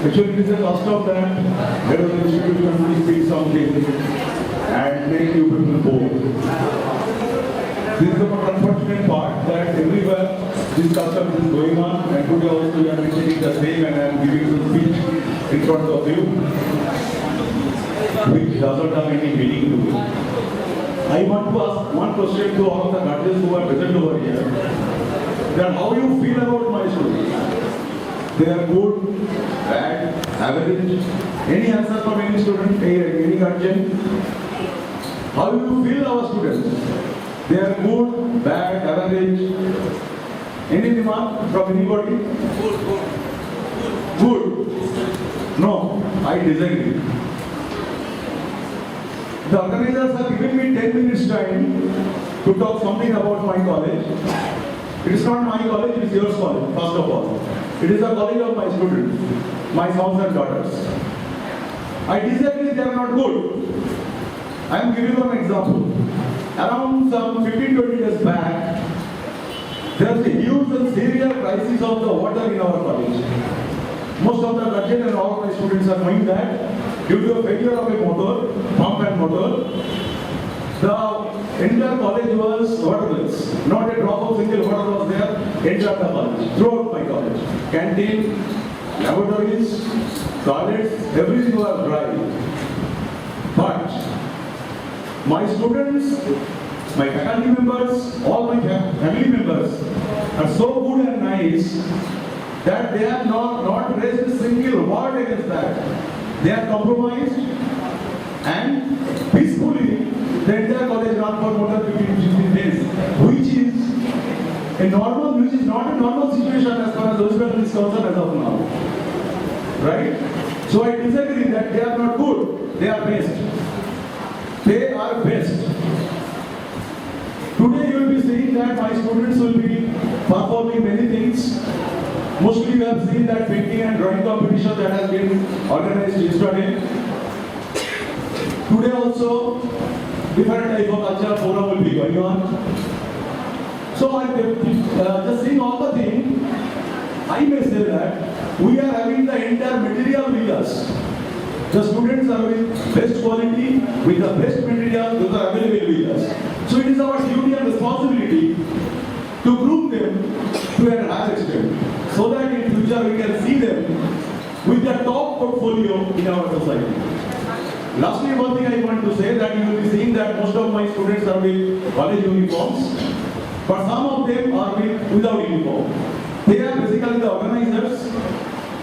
Actually, it is a custom that there is an institution which speaks something and make you people bored. This is the most unfortunate part that everywhere this custom is going on, and today also we are mentioning the same, and I am giving the speech in front of you, which doesn't have any meaning to it. I want to ask one question to all of the guardians who are present over here. That how you feel about my students? They are good, bad, average. Any answer from any student, any guardian? How do you feel our students? They are good, bad, average. Any remark from anybody? Good. No, I disagree. The organizers have given me 10 minutes time to talk something about my college. It is not my college, it is yours college, first of all. It is the college of my students, my sons and daughters. I disagree they are not good. I am giving you an example. Around some 15-20 years back, there was a huge and serious crisis of the water in our college. Most of the guardians and all of my students are knowing that due to a failure of a motor, pump and motor, the entire college was waterless. Not a drop of single water was there entire the college, throughout my college. Canteen, laboratories, toilets, everything was dry. But my students, my faculty members, all my family members are so good and nice that they have not raised a single word against that. They are compromised and peacefully the entire college ran for more than 15 days, which is not a normal situation as far as Roosevelt is concerned as of now. Right? So I disagree that they are not good, they are best. They are best. Today you will be seeing that my students will be performing many things. Mostly you have seen that painting and drawing competition that has been organized yesterday. Today also, different type of cultural forum will be going on. So I just seeing all the things, I may say that we are having the entire material with us. The students are with best quality, with the best material, those are available with us. So it is our duty and responsibility to groom them to a higher extent, so that in future we can see them with the top portfolio in our society. Lastly, one thing I want to say that you will be seeing that most of my students are with college uniforms, but some of them are without uniform. They are basically the organizers.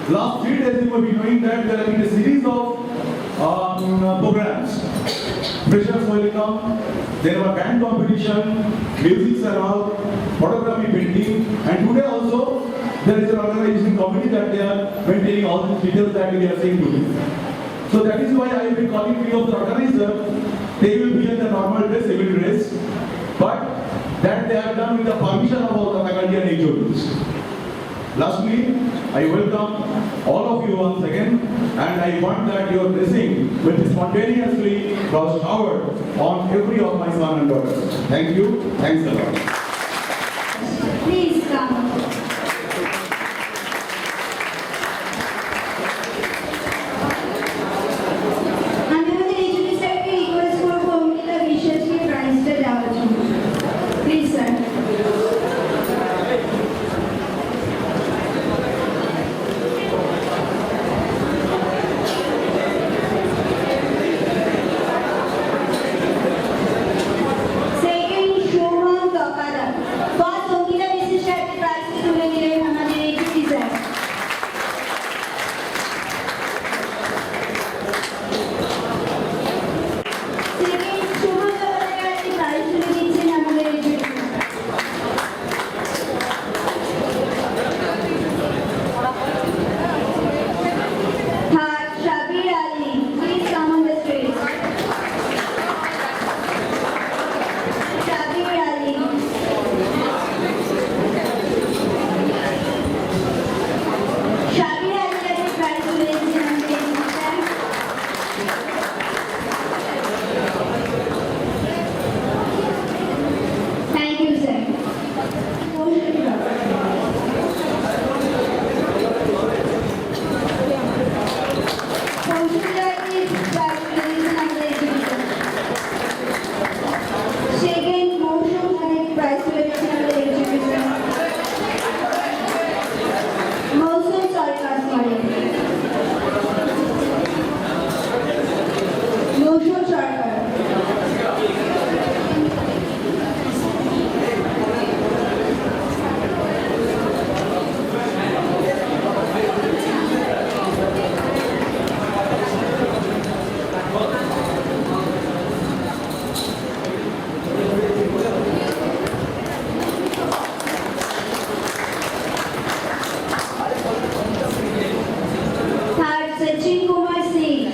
Last 3 days you will be knowing that there have been a series of programs. Freshers welcome, there were band competition, music around, photography painting, and today also there is an organization committee that they are maintaining all the details that we are seeing today. So that is why I will be calling few of the organizers. They will be in the normal dress, civil dress, but that they have done with the permission of all the faculty and HODs. Lastly, I welcome all of you once again, and I want that your blessing will be spontaneously showered on every of my son and daughters. Thank you. Thanks a lot. Please come. Under the HOD Secretary request for forming the wishes we prize the Davaji. Please, sir. Second, Shoma Kakara. Security is prioritization of the education. Second, motion and prioritization of the education. Motion Sarkar Mari. Motion Sarkar. Third, Sachin Kumar Singh.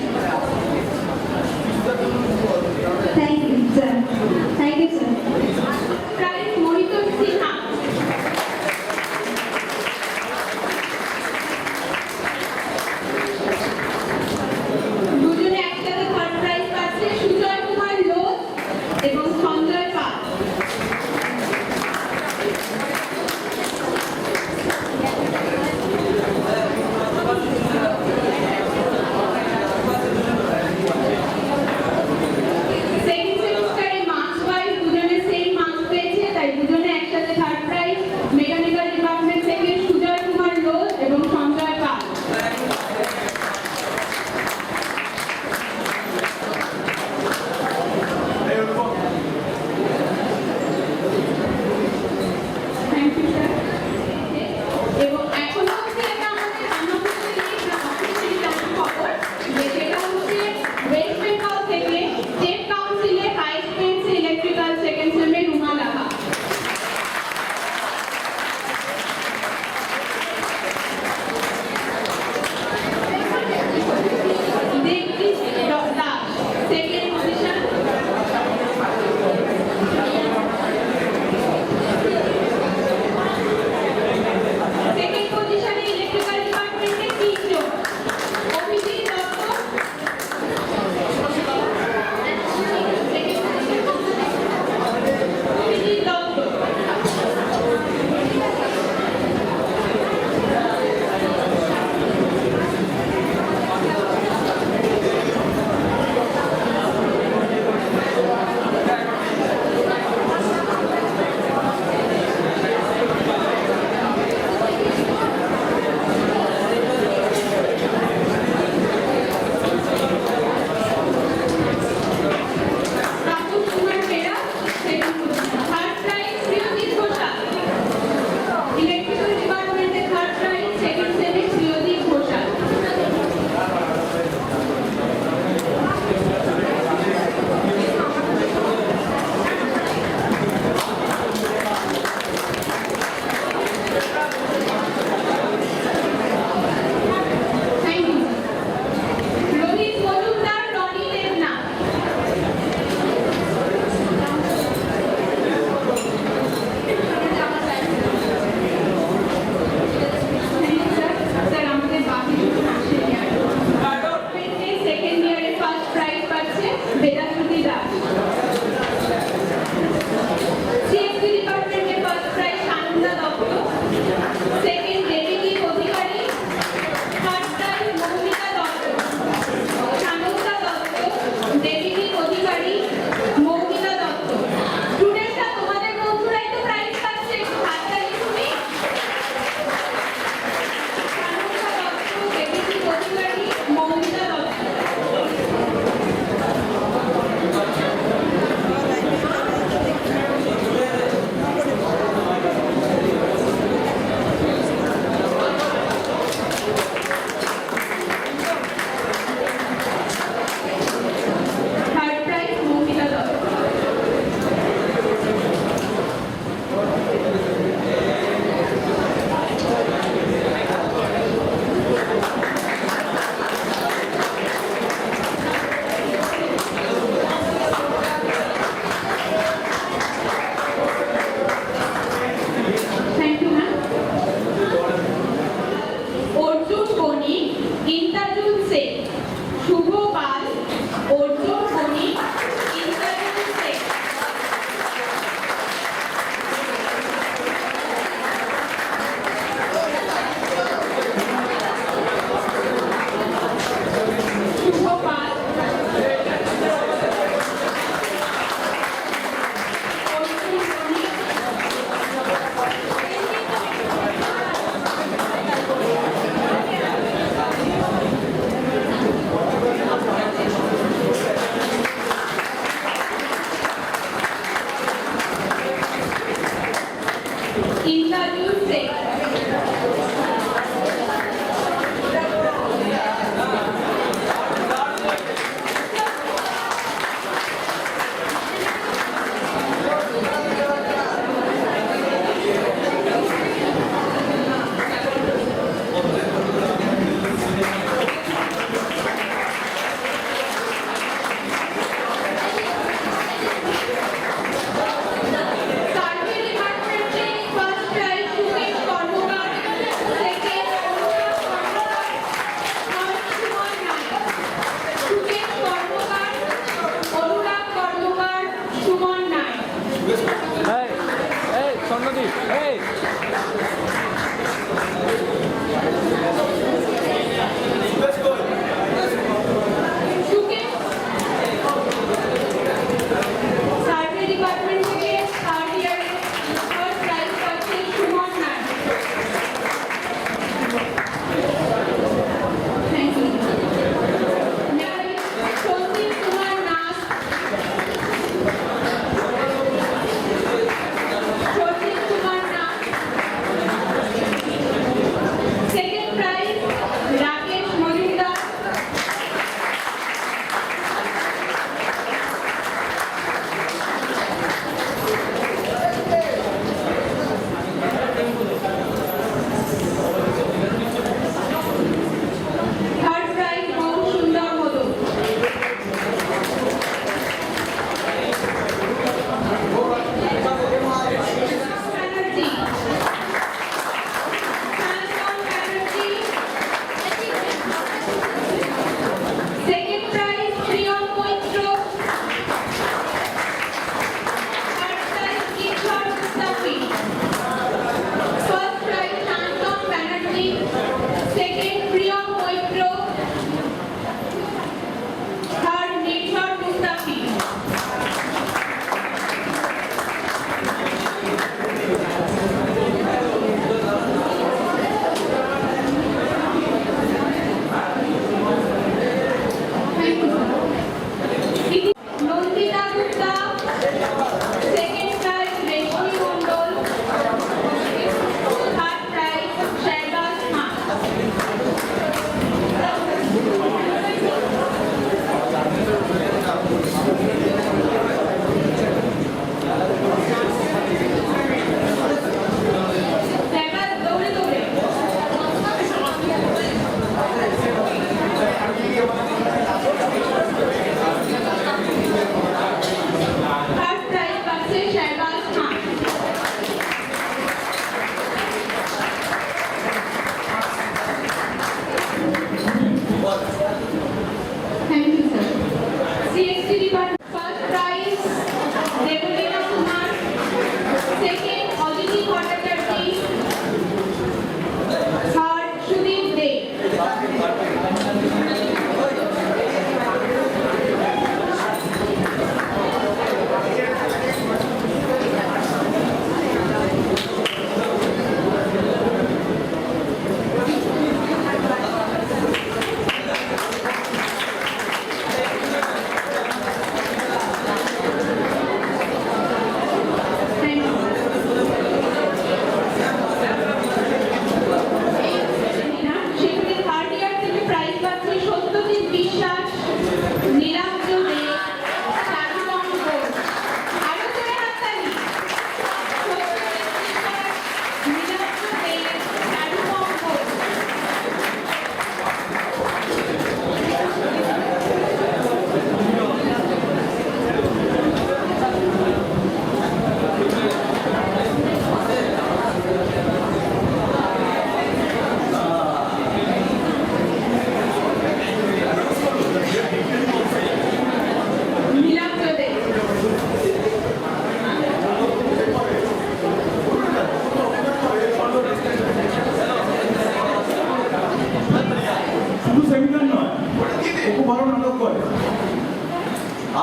করে।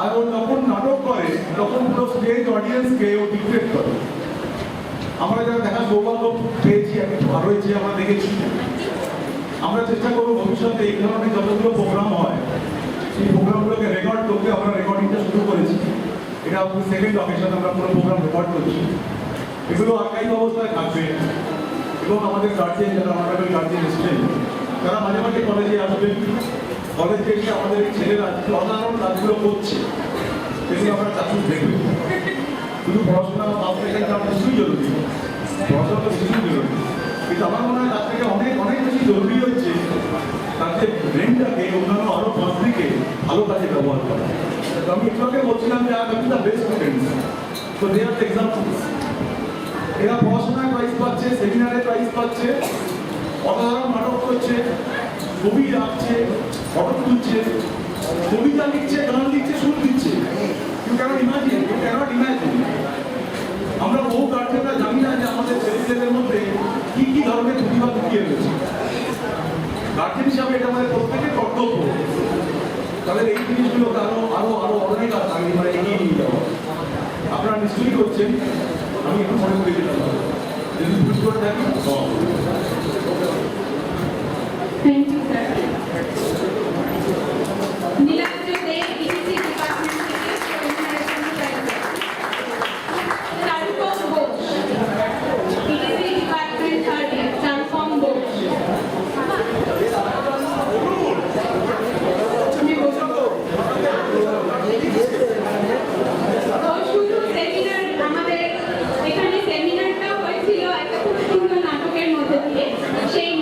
আর ও যখন নাটক করে তখন পুরো stage অডিয়েন্সকে ও dictate করে। আমরা যারা দেখা সৌভাগ্য পেয়েছি, আমি ভালো হয়েছি, আমরা দেখেছি। আমরা চেষ্টা করবো ভবিষ্যতে এই ধরনের যতগুলো প্রোগ্রাম হয় সেই প্রোগ্রামগুলোকে রেকর্ড করতে। আমরা রেকর্ডিংটা শুরু করেছি, এটা সেকেন্ড অকেশন আমরা পুরো প্রোগ্রাম রেকর্ড করছি। এগুলো আর্কাইভ অবস্থায় থাকবে এবং আমাদের গার্জিয়ান, যারা অনারেবল গার্জিয়ান এসেছেন, তারা মাঝে মাঝে কলেজে আসবেন। কলেজে এসে আমাদের এই ছেলেরা যে অসাধারণ কাজগুলো করছে সেগুলো আমরা চাকরি দেখবেন। শুধু পড়াশোনা পাস রেজাল্ট নিশ্চয়ই জরুরি, পড়াশোনা তো নিশ্চয়ই জরুরি, কিন্তু আমার মনে হয় তার থেকে অনেক অনেক বেশি জরুরি হচ্ছে তার যে ব্রেনটাকে অন্যান্য আরো পাঁচদিকে ভালো কাজে ব্যবহার করা। তো আমি একটু আগে বলছিলাম যে আমি দ্য বেস্ট স্টুডেন্টস, তো দে আর এক্সাম্পলস। এরা পড়াশোনায় প্রাইজ পাচ্ছে, সেমিনারে প্রাইজ পাচ্ছে, অসাধারণ নাটক করছে, ছবি আঁকছে, ফটো তুলছে, কবিতা লিখছে, গান লিখছে, সুর দিচ্ছে। You cannot imagine, you cannot imagine. আমরা বহু গার্জেনরা জানি না যে আমাদের ছেলেদের মধ্যে কি কি ধরনের প্রতিভা লুকিয়ে রয়েছে। গার্জেন হিসাবে এটা আমাদের প্রত্যেকের কর্তব্য তাদের এই জিনিসগুলোকে আরো আরো আরো অনেক আগে মানে এগিয়ে নিয়ে যাওয়া। আপনারা নিশ্চয়ই করছেন, আমি একটু মনে করে দিতে পারবো যদি ভুল করে থাকি। Thank you, sir. Nilanjan De, ECC department থেকে Organization Director. Transform Bosch, ECC department third year, Transform Bosch. তো শুধু সেমিনার, আমাদের এখানে সেমিনারটাও হয়েছিল একটা খুব সুন্দর নাটকের মধ্যে দিয়ে। সেই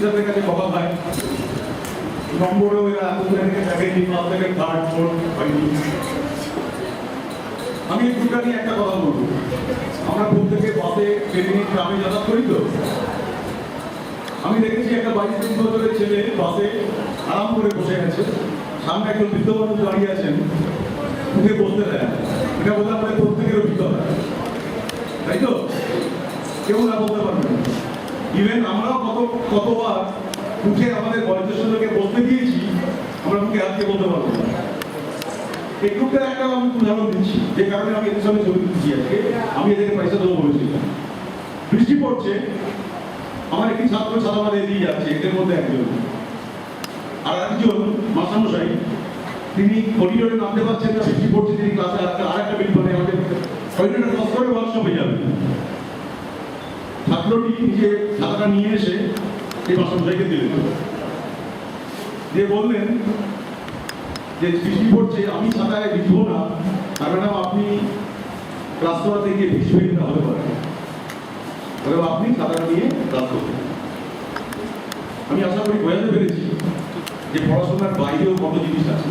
টিচারদের কাছে বকা খায়, নম্বরেও এরা এতগুলো থেকে দেখেনি, ফার্স্ট থেকে থার্ড ফোর্থ হয়নি। আমি এই গ্রুপটা নিয়ে একটা কথা বলবো, আমরা প্রত্যেকে বাসে ট্রেনে ট্রামে যাতায়াত করি তো, আমি দেখেছি একটা 22-23 বছরের ছেলে বাসে আরাম করে বসে আছে, সামনে একজন বৃদ্ধ মানুষ দাঁড়িয়ে আছেন, উঠে বসতে দেয়। এটা বলতে আমাদের প্রত্যেকের অভিজ্ঞতা, তাই তো? কেউ না বলতে পারবে। ইভেন আমরাও কতবার উঠে আমাদের বয়োজ্যেষ্ঠ লোকে বলতে দিয়েছি, আমরা মুখে হাত দিয়ে বলতে পারবো না। এই গ্রুপটার একটা আমি উদাহরণ দিচ্ছি, যে কারণে আমি এদের সঙ্গে ছবি দিচ্ছি আজকে। আমি এদেরকে পয়সা দেবো বলেছিলাম। বৃষ্টি পড়ছে, আমার একটি ছাত্র ছাত্রীরা এগিয়ে যাচ্ছে, এদের মধ্যে একজন। আর একজন মাস্টারমশাই, তিনি করিডোরে নামতে পারছেন না, বৃষ্টি পড়ছে, তিনি ক্লাসে আরেকটা বিল করে আমাদের করিডোরে ক্রস করে ওয়ার্কশপে যাবেন। ছাত্রটি নিজে ছাতাটা নিয়ে এসে এই মাস্টারমশাইকে দিলেন, দিয়ে বললেন যে বৃষ্টি পড়ছে, আমি ছাতায় ভিজবো না, আর ম্যাডাম আপনি ক্লাস করাতে গিয়ে ভিজবে না হতে পারে, তবে আপনি ছাতাটা নিয়ে ক্লাস করবেন। আমি আশা করি বোঝাতে পেরেছি যে পড়াশোনার বাইরেও কত জিনিস আছে।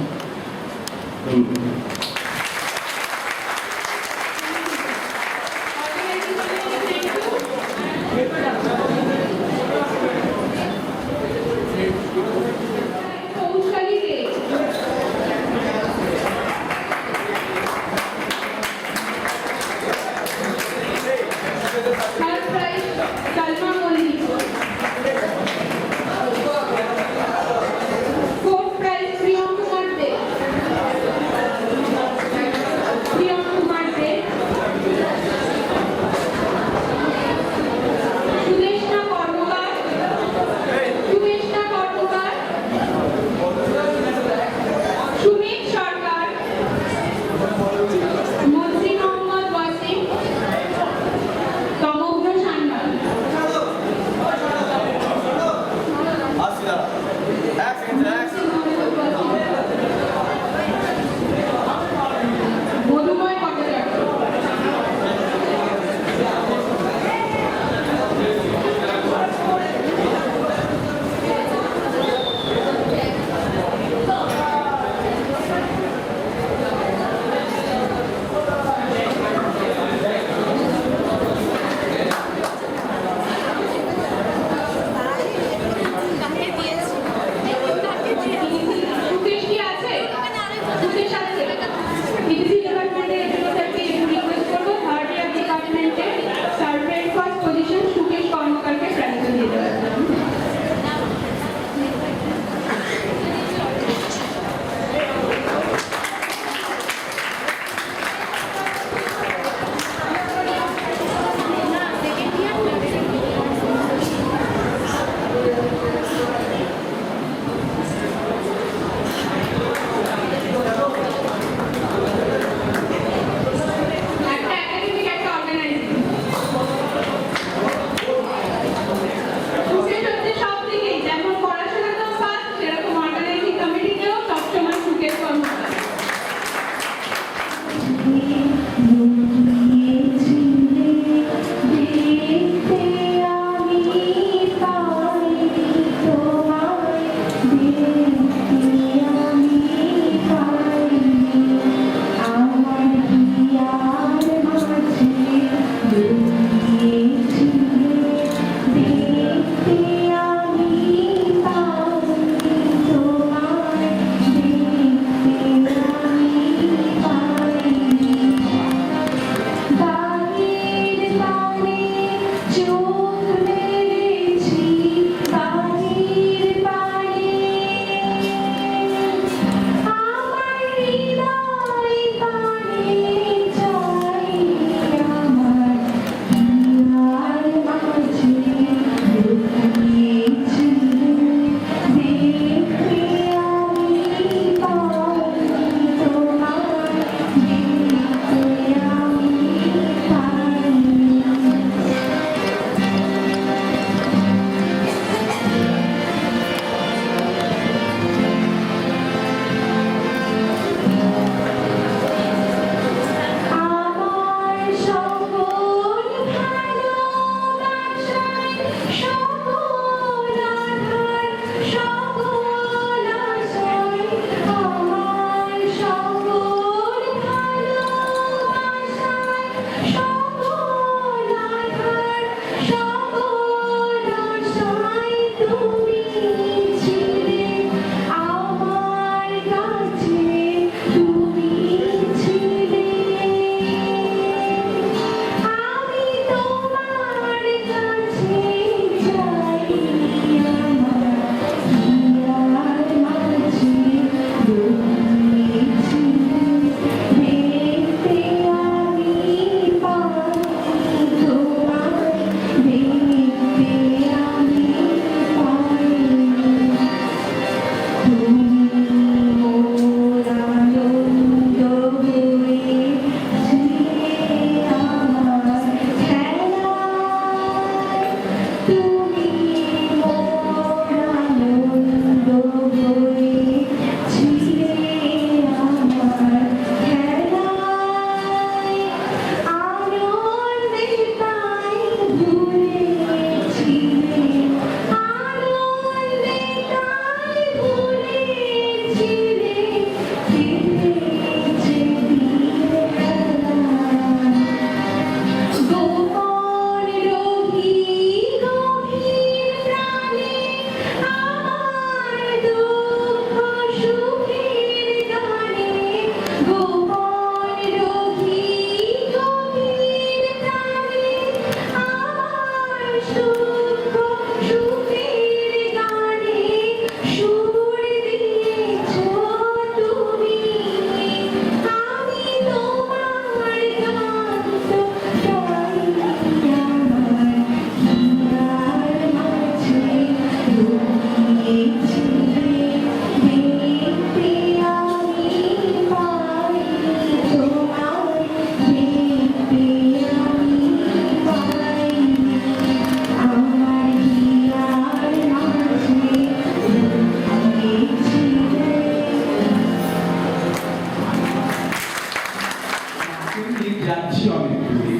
যাচ্ছি অনেক দূরে,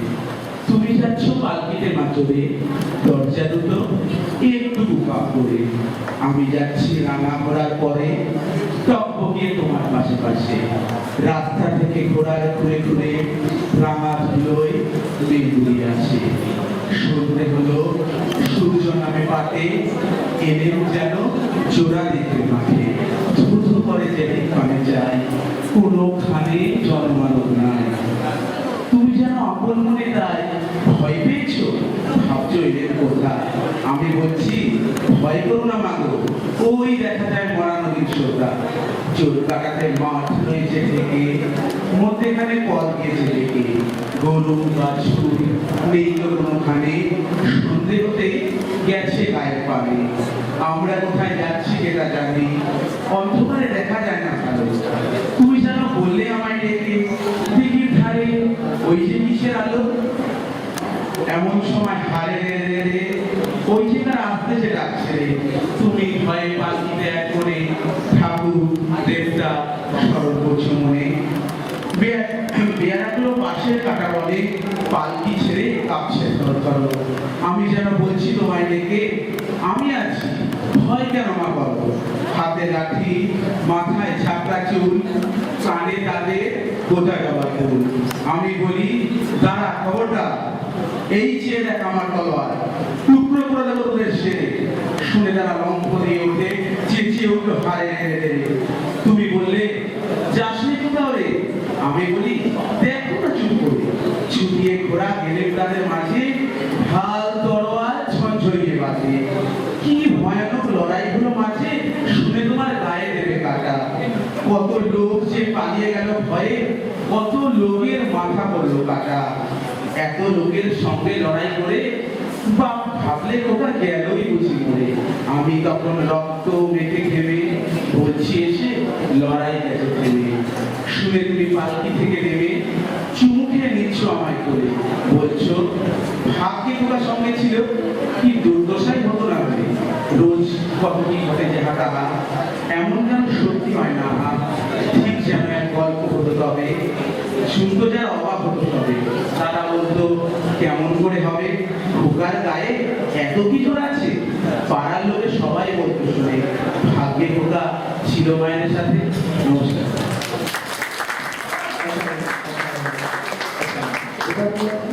তুমি যাচ্ছ পালকিতে মাচরে, দরজা দুটো একটু বুকা করে। আমি যাচ্ছি রাঙা ঘোড়ার পরে, টকবগিয়ে তোমার পাশে পাশে। রাস্তা থেকে ঘোড়ার ঘুরে ঘুরে রাঙা ধুলোয় বেগুড়ি আসে। সন্ধ্যে হলো, সূর্য নামে পাতে, এলেও যেন জোড়া দিতে মাঠে। ধুধু করে যেদিন কানে যায়, কোনোখানে জন্মানো নাই। তুমি যেন আপন মনে তাই ভয় পেয়েছো, ভাবছো এদের কথা। আমি বলছি ভয় করো না মাগো, ওই দেখা যায় মরা নদীর শ্রোতা। চোর কাটাতে মাঠ রয়েছে থেকে, মধ্যেখানে পথ গিয়েছে ডেকে। গরু বাছুর নেই কোনোখানে, সন্ধে হতে গেছে গায়ের পানে। আমরা কোথায় যাচ্ছি এটা জানি, অন্ধকারে দেখা যায় না ভালো। তুমি যেন বললে আমায় ডেকে, দিঘির ধারে ওই যে কিসের আলো। এমন সময় হারে রে রে রে, ওই যে তার আসতেছে ডাকছে রে। তুমি ভয়ে পালকিতে এক করে ঠাকুর দেবতা স্মরণ করছো মনে। বেয়ারাগুলো পাশের কাটা বলে, পালকি ছেড়ে কাঁপছে থরথর। আমি যেন বলছি তোমায় ডেকে, আমি আছি, ভয় কেন মা বলো। হাতে লাঠি, মাথায় ছাপড়া চুল, কানে তাদের গোটা গাবা ফুল। আমি বলি দাঁড়া খবরটা, এই চেয়ে দেখ আমার তলোয়ার, টুকরো করে দেবো তোদের সেরে। শুনে তারা লম্ফ দিয়ে উঠে চেঁচিয়ে উঠলো হারে রে রে রে। তুমি বললে যাসনি কোথাও রে। আমি বলি দেখো না চুপ করে। ছুটিয়ে ঘোড়া গেলে তাদের মাঝে, ঢাল তরোয়াল ঝঞ্ঝরিয়ে বাজে। কি ভয়ানক লড়াই হলো মাঝে, শুনে তোমার গায়ে দেবে কাটা। কত লোক যে পালিয়ে গেল ভয়ে, কত লোকের মাথা পড়লো কাটা। এত লোকের সঙ্গে লড়াই করে বাপ ভাবলে কোথা গেলই বুঝি করে। আমি তখন রক্ত মেখে ঘেমে বলছি এসে লড়াই গেছে থেমে। শুনে তুমি পালকি থেকে নেমে চুমু খেয়ে নিচ্ছ আমায় করে। বলছো ভাগ্যে তোমার সঙ্গে ছিল, কি দুর্দশাই হতো না বলে। রোজ কত কি ঘটে যে হাঁটা, এমন যেন সত্যি হয় না। ঠিক যেন এক গল্প হতো তবে, শুনতো যারা অবাক হতো তবে। তারা বলতো কেমন করে হবে, খোকার গায়ে এত কি জোর আছে। পাড়ার লোকে সবাই বলতো শুনে, ভাগ্যে খোকা ছিল মায়ের সাথে। নমস্কার। Thank you.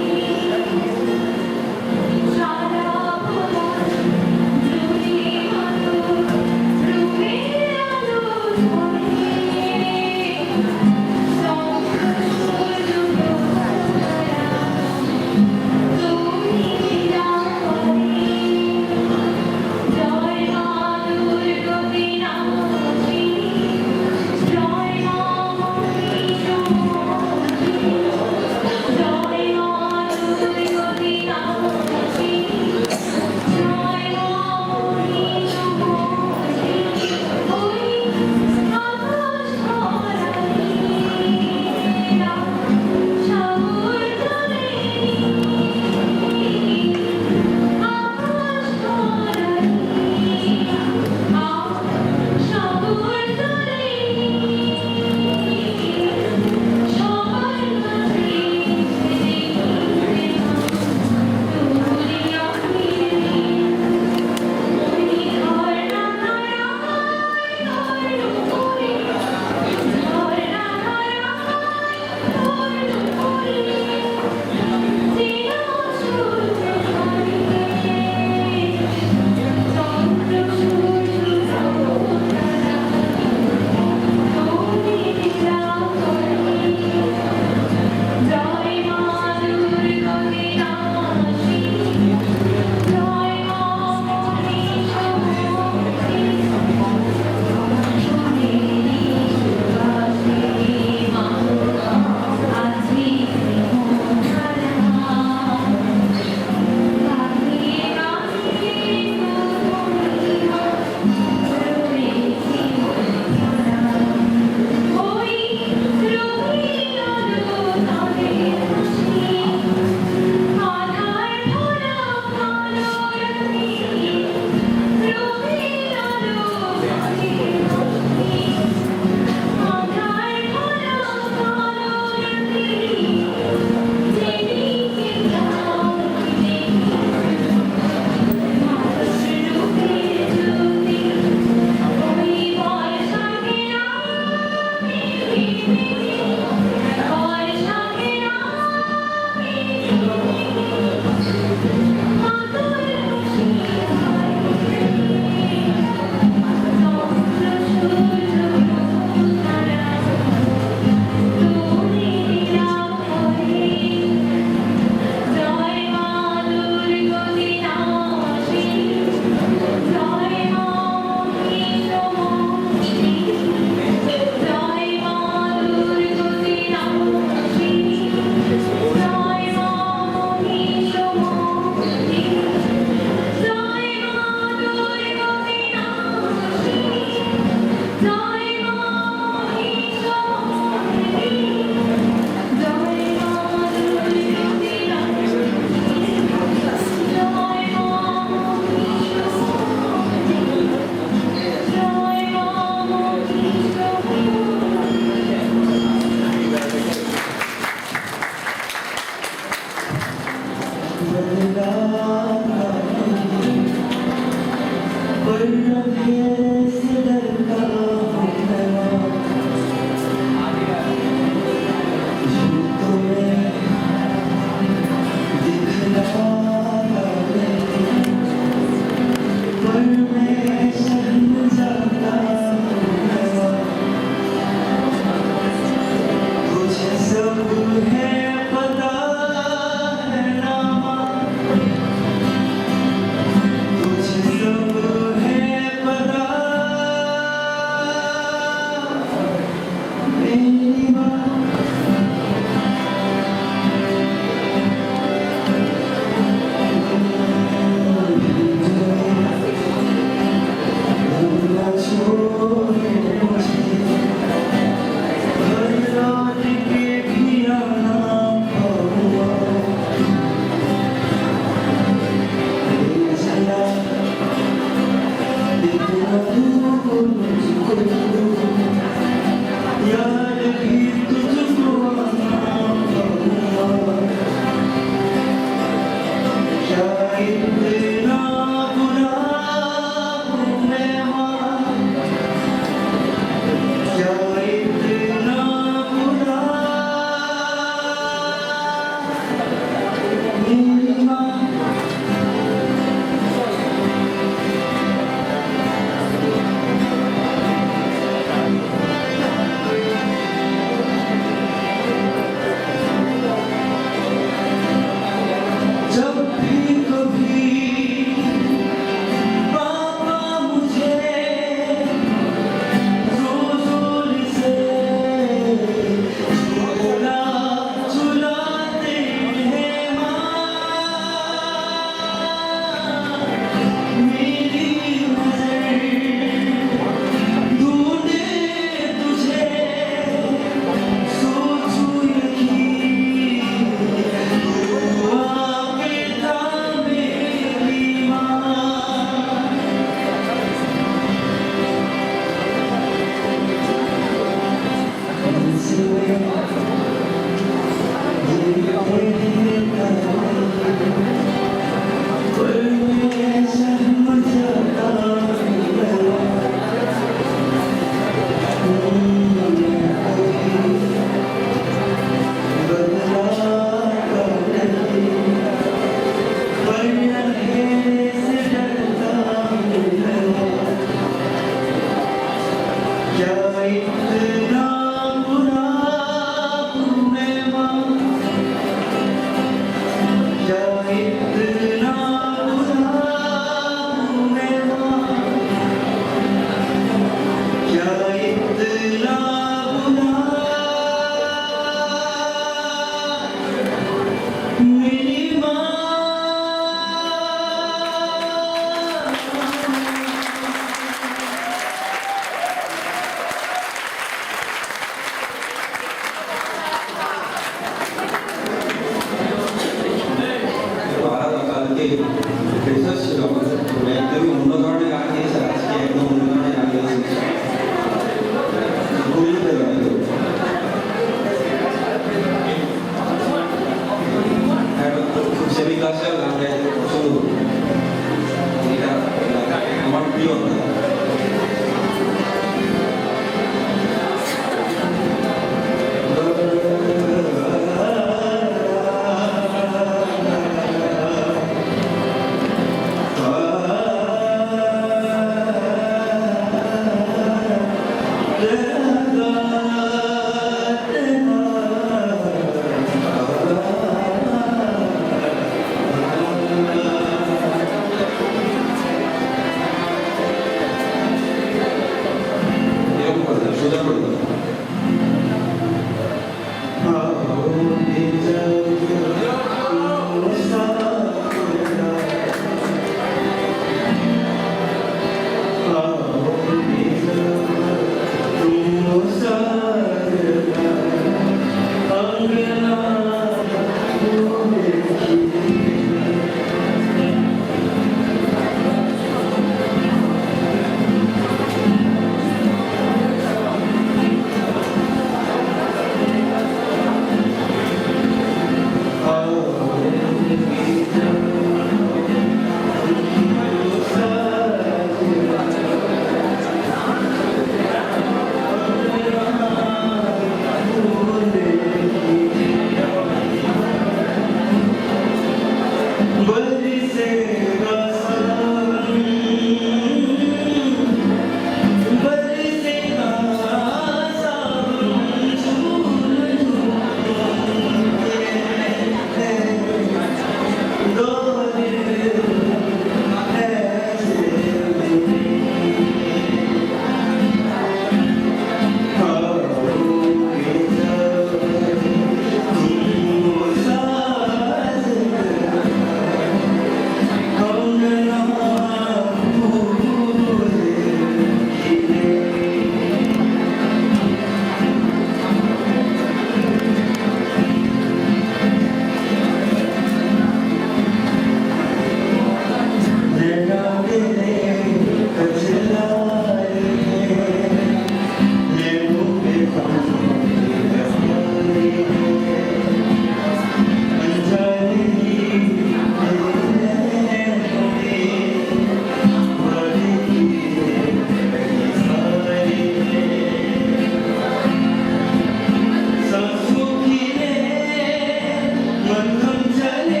मन हम चले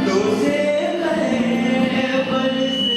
तो से कहे बरसे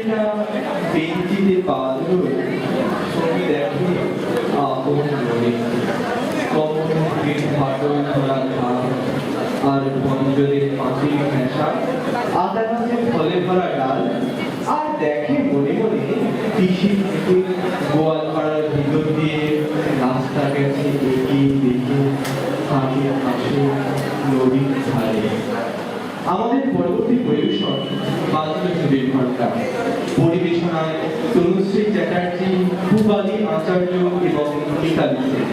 না বেঞ্চিতে বাঁধল ছবি দেখে আপন মনে কমন ভাটল ধরা ঘাট আর বঞ্জনের মাটির ঘেঁষা আদা গাছের ফলে ভরা ডাল আর দেখে মনে মনে কৃষির থেকে গোয়াল পাড়ার ভিতর দিয়ে রাস্তা গেছে এগিয়ে দেখে হাঁটে আসে নদীর ধারে। আমাদের পরবর্তী পরিবেশন বাজলো চুরির ঘন্টা। পরিবেশনায় তনুশ্রী চ্যাটার্জি, পূবালী আচার্য এবং Mitali Sen.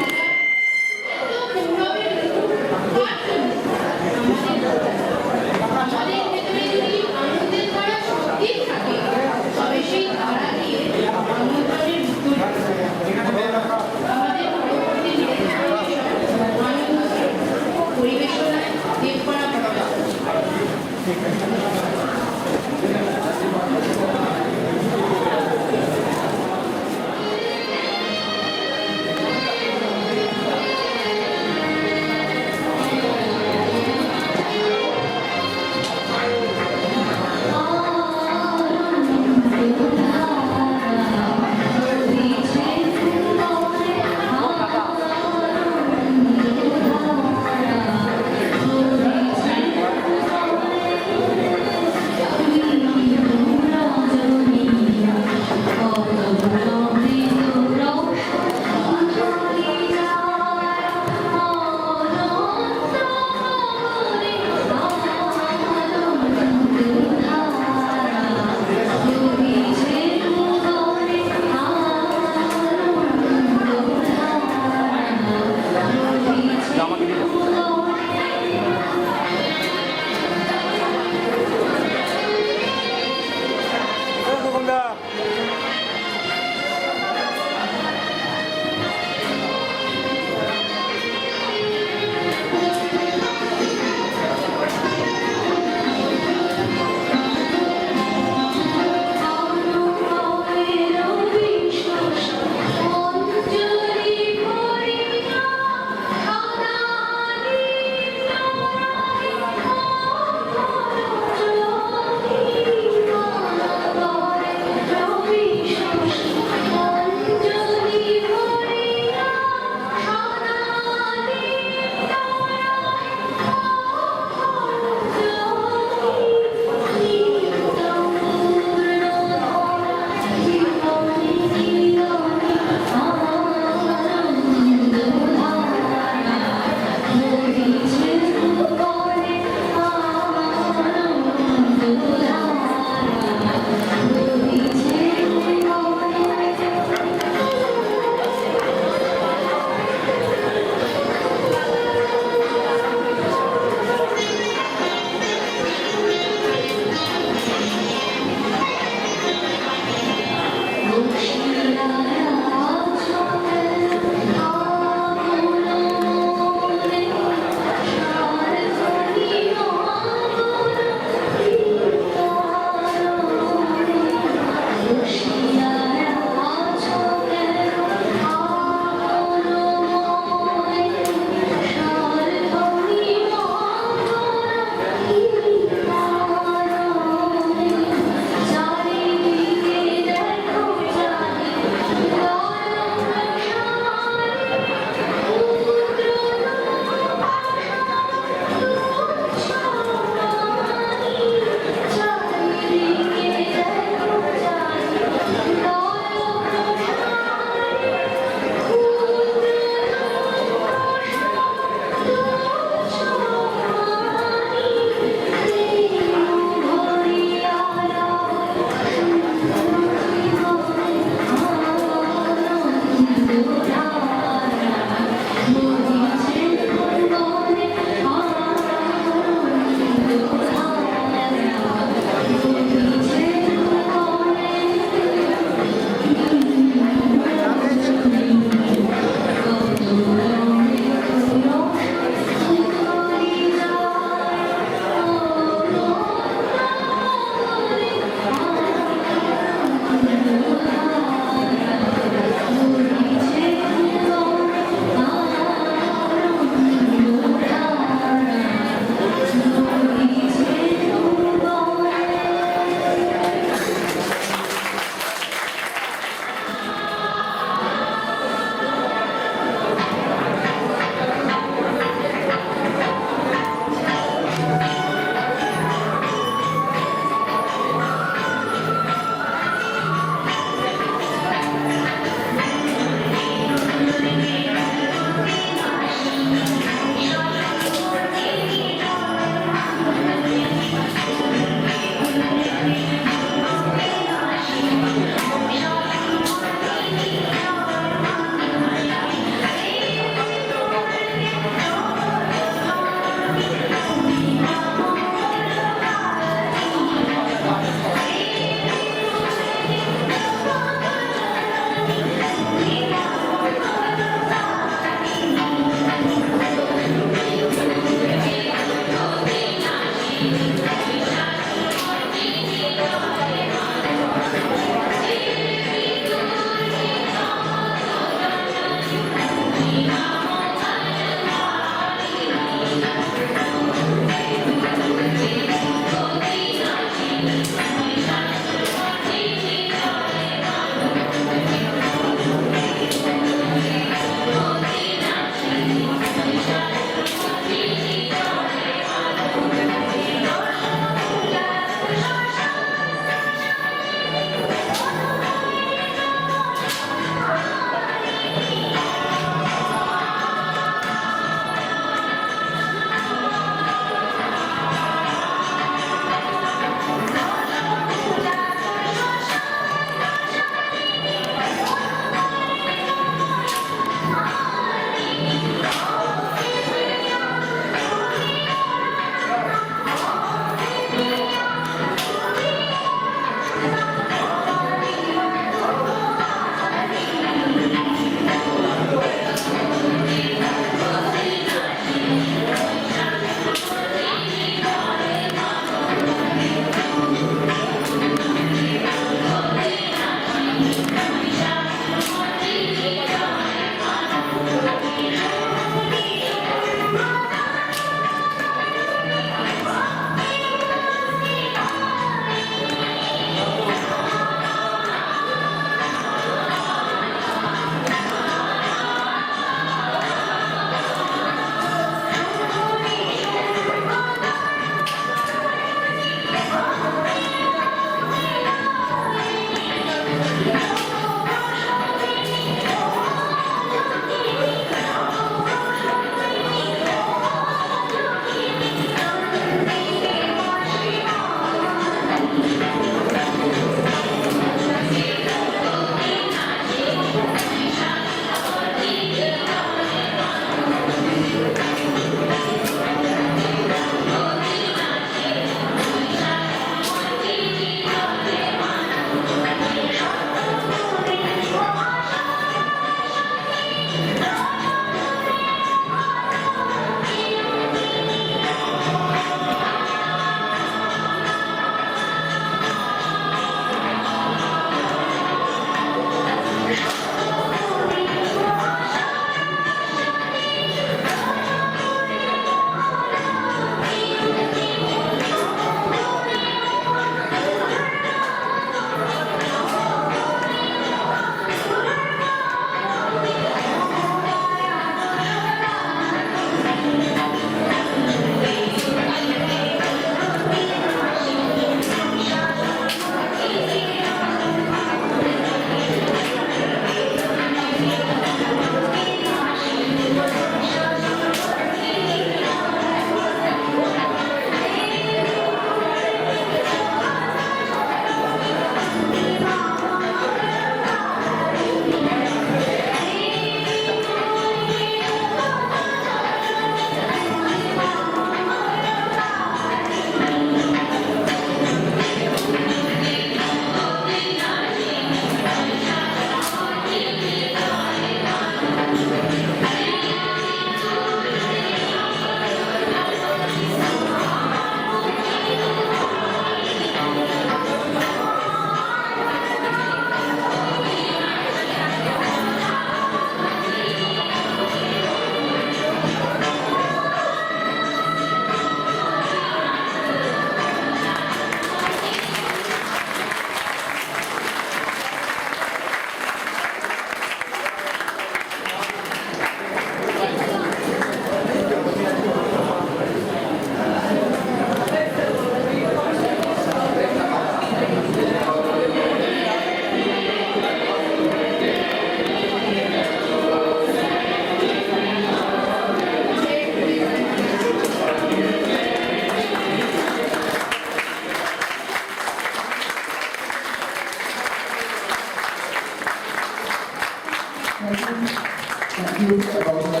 Thank you about my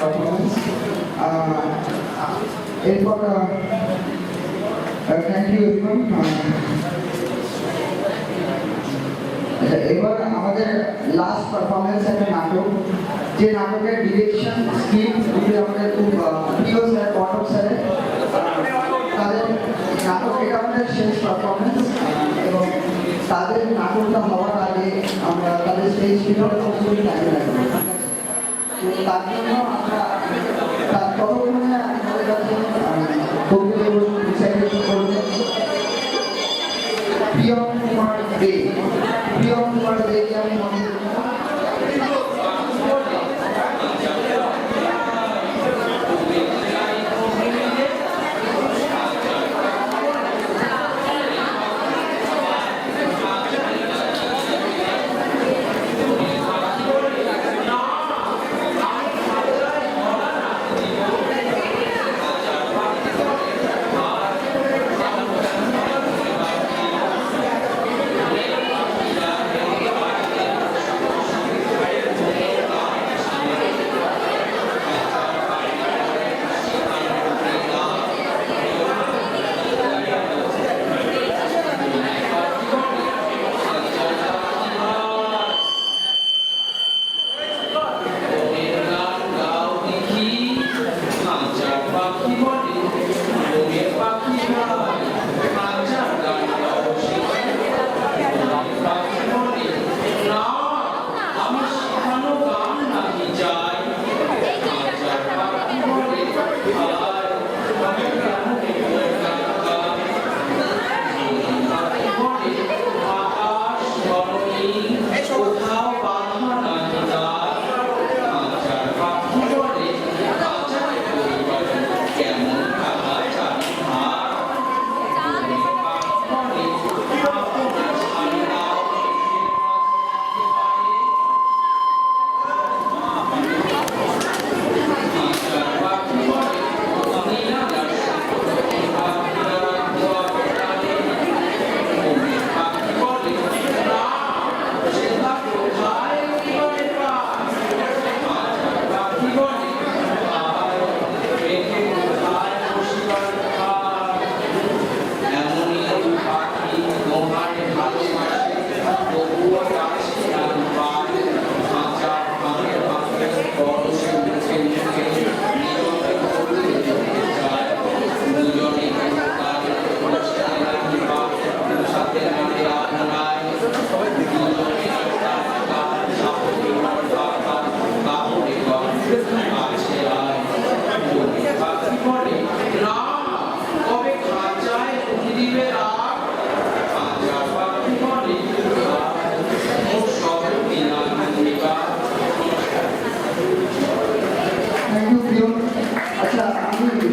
performance. এরপর থ্যাংক ইউ এভরিওয়ান। এবার আমাদের লাস্ট পারফরমেন্স একটা নাটক, যে নাটকের ডিরেকশন স্ক্রিপ্ট আমাদের খুব প্রিয় স্যার কটক স্যারের, তাদের তাদের নাটকটা হওয়ার আগে আমরা তাদের স্টেজ ফিভারে পৌঁছতে টাইম লাগবে। তো তার জন্য আমরা তার ততক্ষণে আমাদের কাছে কবিতা ডিসাইড করবে প্রিয়ম কুমার দে। প্রিয়ম কুমার দেকে আমি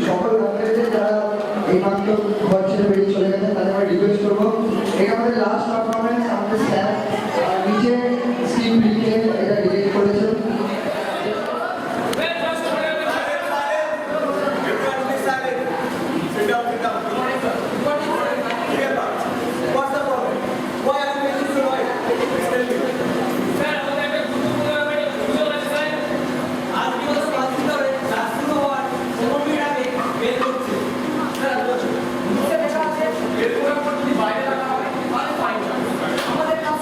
সকল ভক্তদের যারা এইমাত্র ঘর ছেড়ে বেরিয়ে চলে গেছে তাদের আমরা রিকোয়েস্ট করবো এটা আমাদের লাস্ট পারফরমেন্স। আমাদের স্যার নিচে স্ক্রিপ্ট লিখে এটা ডিলিট করেছে। আমাদের কাজ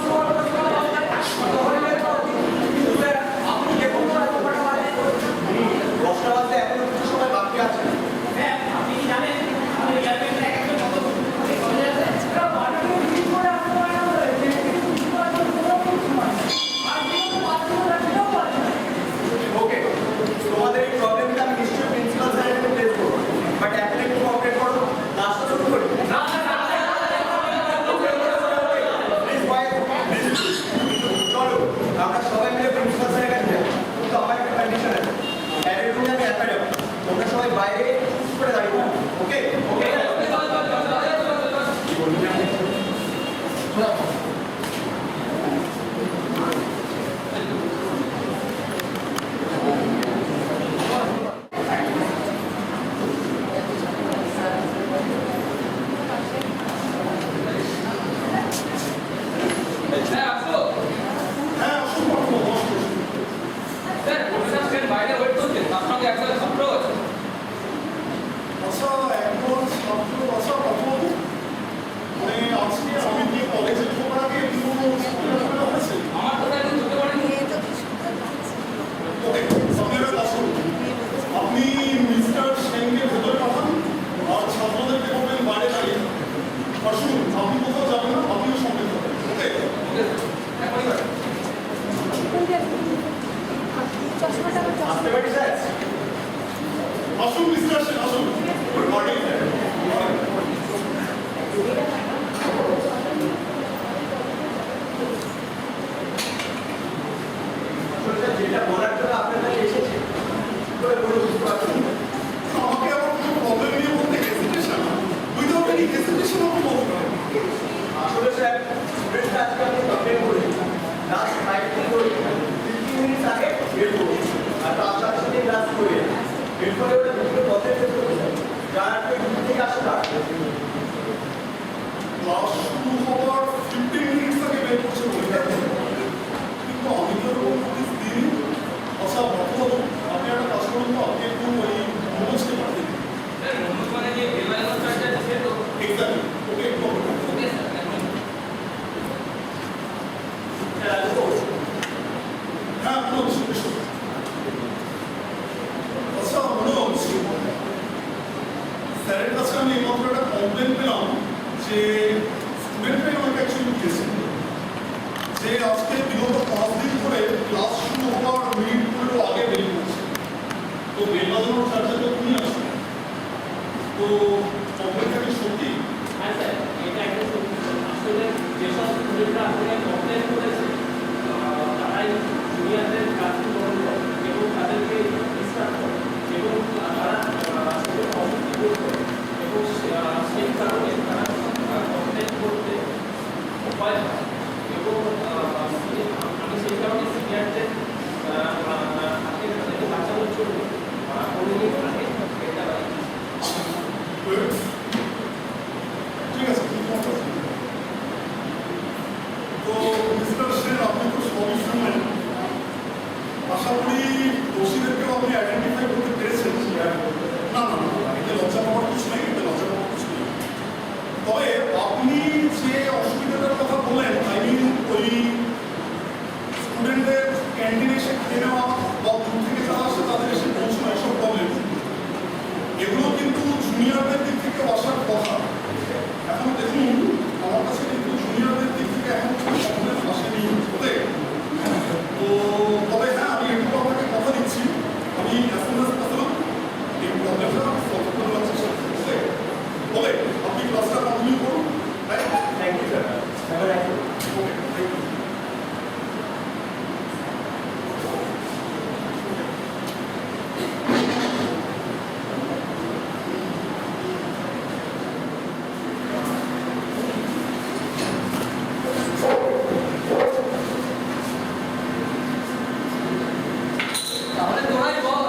কমপ্লেন পেলাম যে স্টুডেন্টরাই আমাকে অ্যাকচুয়ালি দিয়েছে যে আজকে বিগত 5 দিন ধরে ক্লাস শুরু হওয়ার মিনিটগুলো আগে বেল করছে। তো বেল বাজানোর চার্জে তো তুমি আসো, তো কমপ্লেনটা কি সত্যি? হ্যাঁ স্যার, এটা একটা সত্যি। আসলে যেসব স্টুডেন্টরা আসলে কমপ্লেন করেছে তারাই জুনিয়রদের কাজ গ্রহণ করে এবং তাদেরকে ডিস্টার্ব করে এবং তারা আসলে অসুস্থ বোধ করে এবং সেই কারণে তারা কমপ্লেন করতে ভয় পায় এবং আমি সেই কারণে সিনিয়রদের তাদেরকে বাঁচানোর জন্য অনেক আগে এটা ঠিক আছে, কি কথা? তো মিস্টার সেন, আপনি তো সবই শুনলেন। আশা করি দোষীদেরকেও আপনি আইডেন্টিফাই করতে পেরেছেন। না না না, এতে লজ্জা পাওয়ার কিছু নেই, এতে লজ্জা পাওয়ার কিছু নেই। তবে আপনি যে অসুবিধাটার কথা বললেন, আই মিন ওই স্টুডেন্টদের ক্যান্টিনে এসে খেয়ে নেওয়া বা দূর থেকে যারা আসে তাদের এসে পৌঁছানো, এসব প্রবলেম, এগুলো কিন্তু জুনিয়রদের দিক থেকে আসার কথা। এখন দেখুন, আমার কাছে কিন্তু জুনিয়রদের দিক থেকে এখন প্রবলেম আসেনি বলে। তো তবে হ্যাঁ, আমি একটু আপনাকে কথা দিচ্ছি, আমি অ্যাজ সুন অ্যাজ পসিবল এই প্রবলেমটা সলভ করে দেওয়ার চেষ্টা করব। বলে আপনি ক্লাসটা কন্টিনিউ করুন। Thank you sir. Okay, thank you. তাহলে তোরাই বল,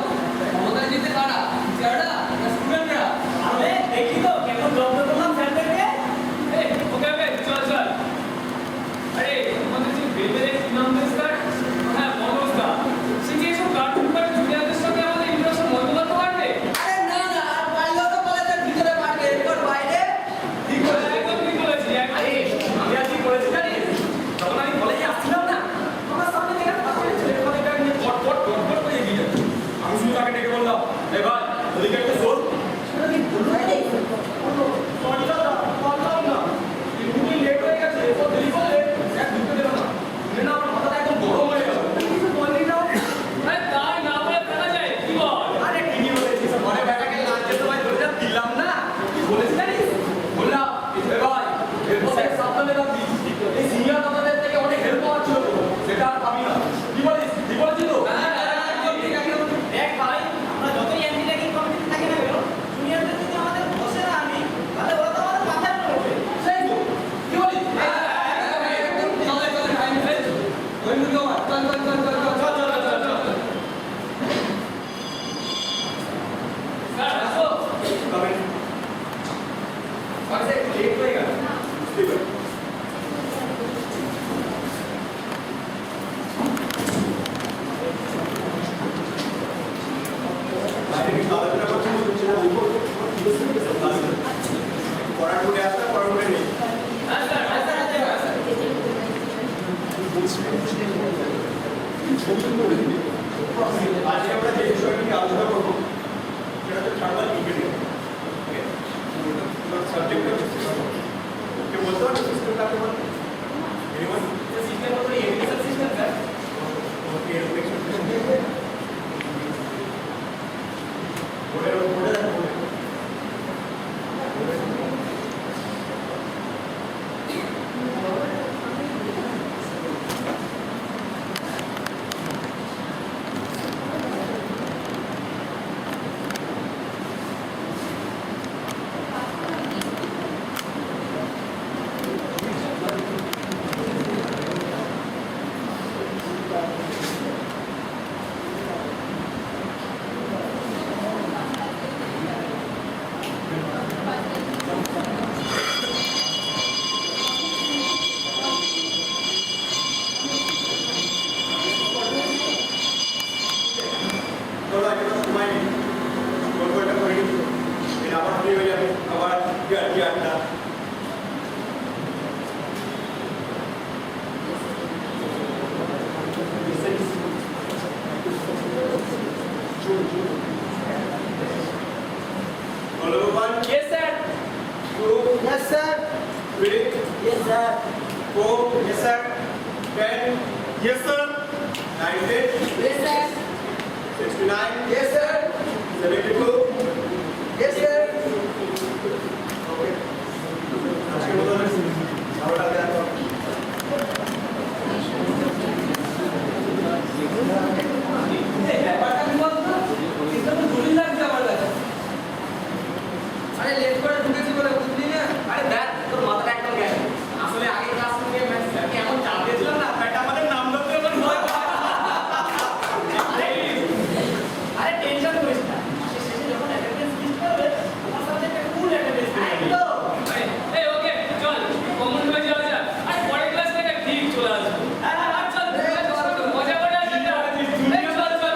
ক্ষমতায় যেতে কারা? টিচাররা না স্টুডেন্টরা? আরে দেখি তো কেমন জব্দ করলাম স্যারদেরকে। এই ওকে ওকে চল চল। আরে আমাদের যে বেলবেলের ইমামদের স্যার, হ্যাঁ মনোজ দা, সে কি এসব কার্টুন করে জুনিয়রদের সঙ্গে আমাদের ইন্টারেকশন বন্ধ করতে পারবে? আরে না না, আর পারলেও তো কলেজের ভিতরে পারবে, এরপর বাইরে। ঠিক বলে একদম ঠিক বলেছি। আরে আমি আর কি করেছি জানিস? যখন আমি কলেজে আসছিলাম না, আমার সামনে থেকে পাশের ছেলেগুলোকে নিয়ে পট পট পট পট করে এগিয়ে যাচ্ছে। আমি শুধু তাকে ডেকে বললাম, এ ভাই ওদিকে একটা শোন। সেটা কি ভুল হয়নি? পারলাম না, একটুখানি লেট হয়ে গেছে, এরপর দেরি করলে এক ঢুকতে দেবে না। শুনে না আমার মাথাটা একদম গরম হয়ে গেল। কিছু বললি না? আরে তাই না বলে ফেলা যায়, কি বল? আরে ঠিকই বলেছিস, ঘরে ব্যাটাকে লাঞ্চের সময় ধরে দিলাম না, কি বলেছিস জানিস? বললাম, এ ভাই এরপর থেকে সাবধানে রাখবি, এই সিনিয়র দাদাদের থেকে অনেক হেল্প পাওয়ার ছিল তো, সেটা আর পাবি না। কি বলিস? ঠিক বলেছিস তো? একদম ঠিক, একদম ঠিক। দেখ ভাই, আমরা যতই অ্যান্টি র্যাগিং কমিটি থাকি না কেন, জুনিয়রদের যদি আমাদের বসে না আমি, তাহলে ওরা তো আমাদের মাথায় পড়বে। সেই তো, কি বলিস? একদম চলে চলে টাইম শেষ। ওই মুখে আমার চল চল চল চল চল চল চল চল চল চল। স্যার আসো। আরে লেট হয়ে গেল। হ্যাঁ স্যার, হ্যাঁ স্যার, হ্যাঁ স্যার। আজকে আমরা যে বিষয়টি নিয়ে আলোচনা করবো সেটা হচ্ছে থার্মাল ইমিডিয়েট। সাবজেক্টটা কেউ বলতে পারবে সিস্টেম কাকে বলে? এনিওয়ান? সিস্টেম হলো এডুকেশন সিস্টেম স্যার। ওকে, এক্সপেকটেশন দিয়ে ওটা দেখো Yes, sir. তো sir. Ready? Yes, sir. 4. Yes, sir. 10. Yes, sir. 90. Yes, sir. 69. Yes, sir. 72. Yes, sir. Okay. আজকে মতো আমরা দেখো ব্যাপারটা কি বলতো এটা তো দলিল লাগছে আমার কাছে আরে লেট করে ঢুকেছি বলে বুঝলি না আরে দেখ তোর মাথাটা একদম গেছে আসলে আগে ক্লাস নিয়ে ম্যাথ স্যারকে এমন চাপ দিয়েছিলাম না ব্যাটা আমাদের নাম ধরতে আমার ভয় আরে টেনশন করিস না মাসের শেষে যখন অ্যাটেন্ডেন্স লিস্ট করবে আমার সাথে একটা ফুল অ্যাটেন্ডেন্স একদম এই ওকে চল কমন হয়ে যাওয়া যাক আর পরের ক্লাস থেকে ঠিক চলে আসবো আর চল মজা করে আসবে চল চল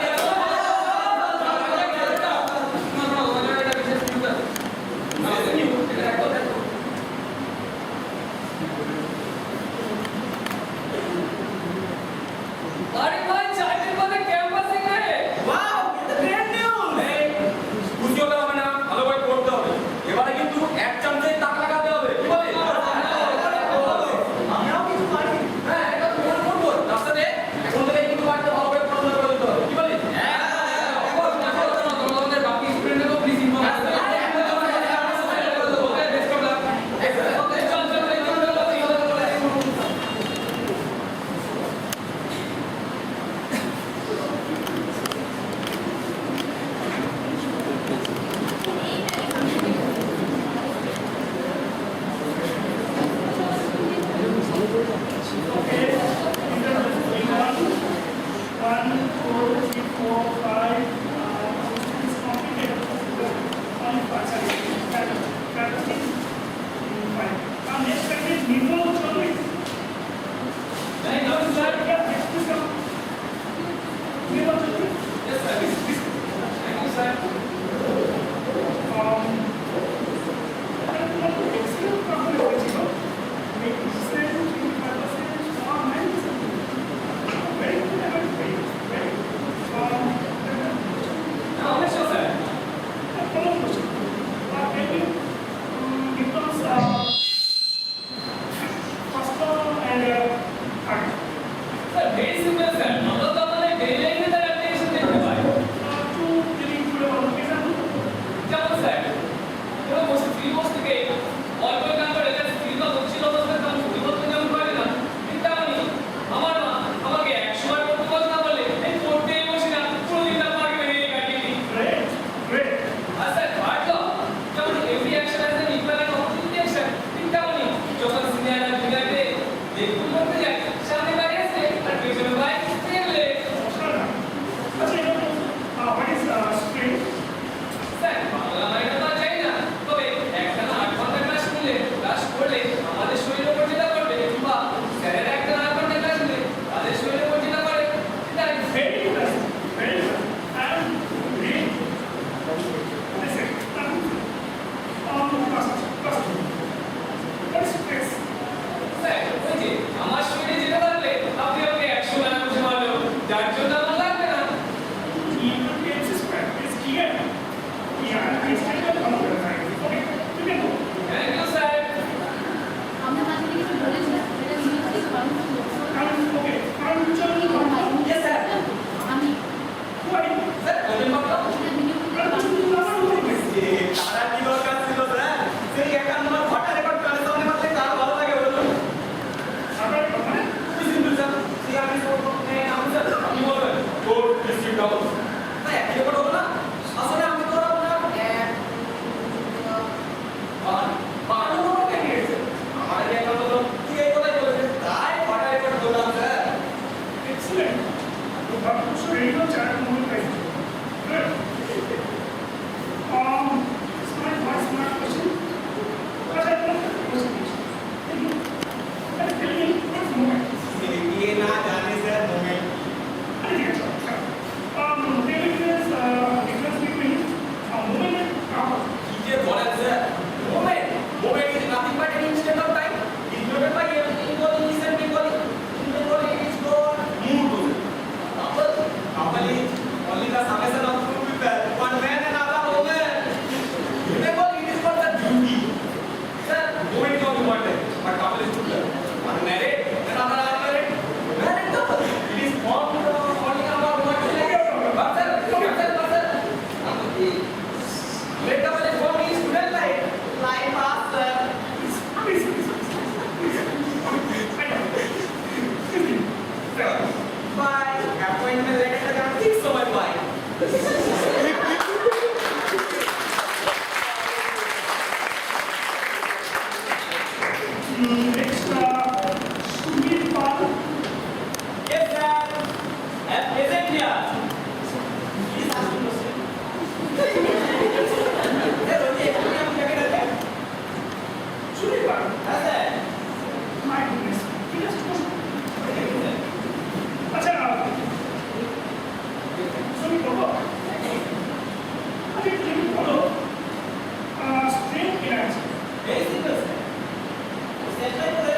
अरे भाई चार्टेड वाले कैंपसिंग है वाओ ये तो ग्रेट न्यूज़ বুঝতে হবে না ভালোভাবে পড়তে হবে এবারে কিন্তু এক চামচে টাক লাগাতে হবে কি বলে আমরাও কিছু পারি হ্যাঁ এটা তো মনে করব রাস্তা দে এখন থেকে কিন্তু বাড়িতে ভালোভাবে পড়াশোনা করে দিতে হবে কি বলি হ্যাঁ তোমাদের বাকি স্টুডেন্টদেরও প্লিজ ইনফর্ম করতে হবে বেস্ট অফ লাক ওকে চল চল Thank you, sir. Yes, sir. Thank you, sir. Excellent couple is together. One married, another unmarried. Married couple. It is not only about what is like. But sir, married couple is for me student life. Life after. Bye. Appointment letter का ठीक समय bye. Next, Sumit Pal. Yes sir. At present here. Please ask me question. Sir, बोलिए आप क्या कह रहे थे? Sumit Pal. हाँ sir. My goodness. He just goes. अच्छा, Sumit Pal. I think you follow straight lines. Very simple sir. Center করে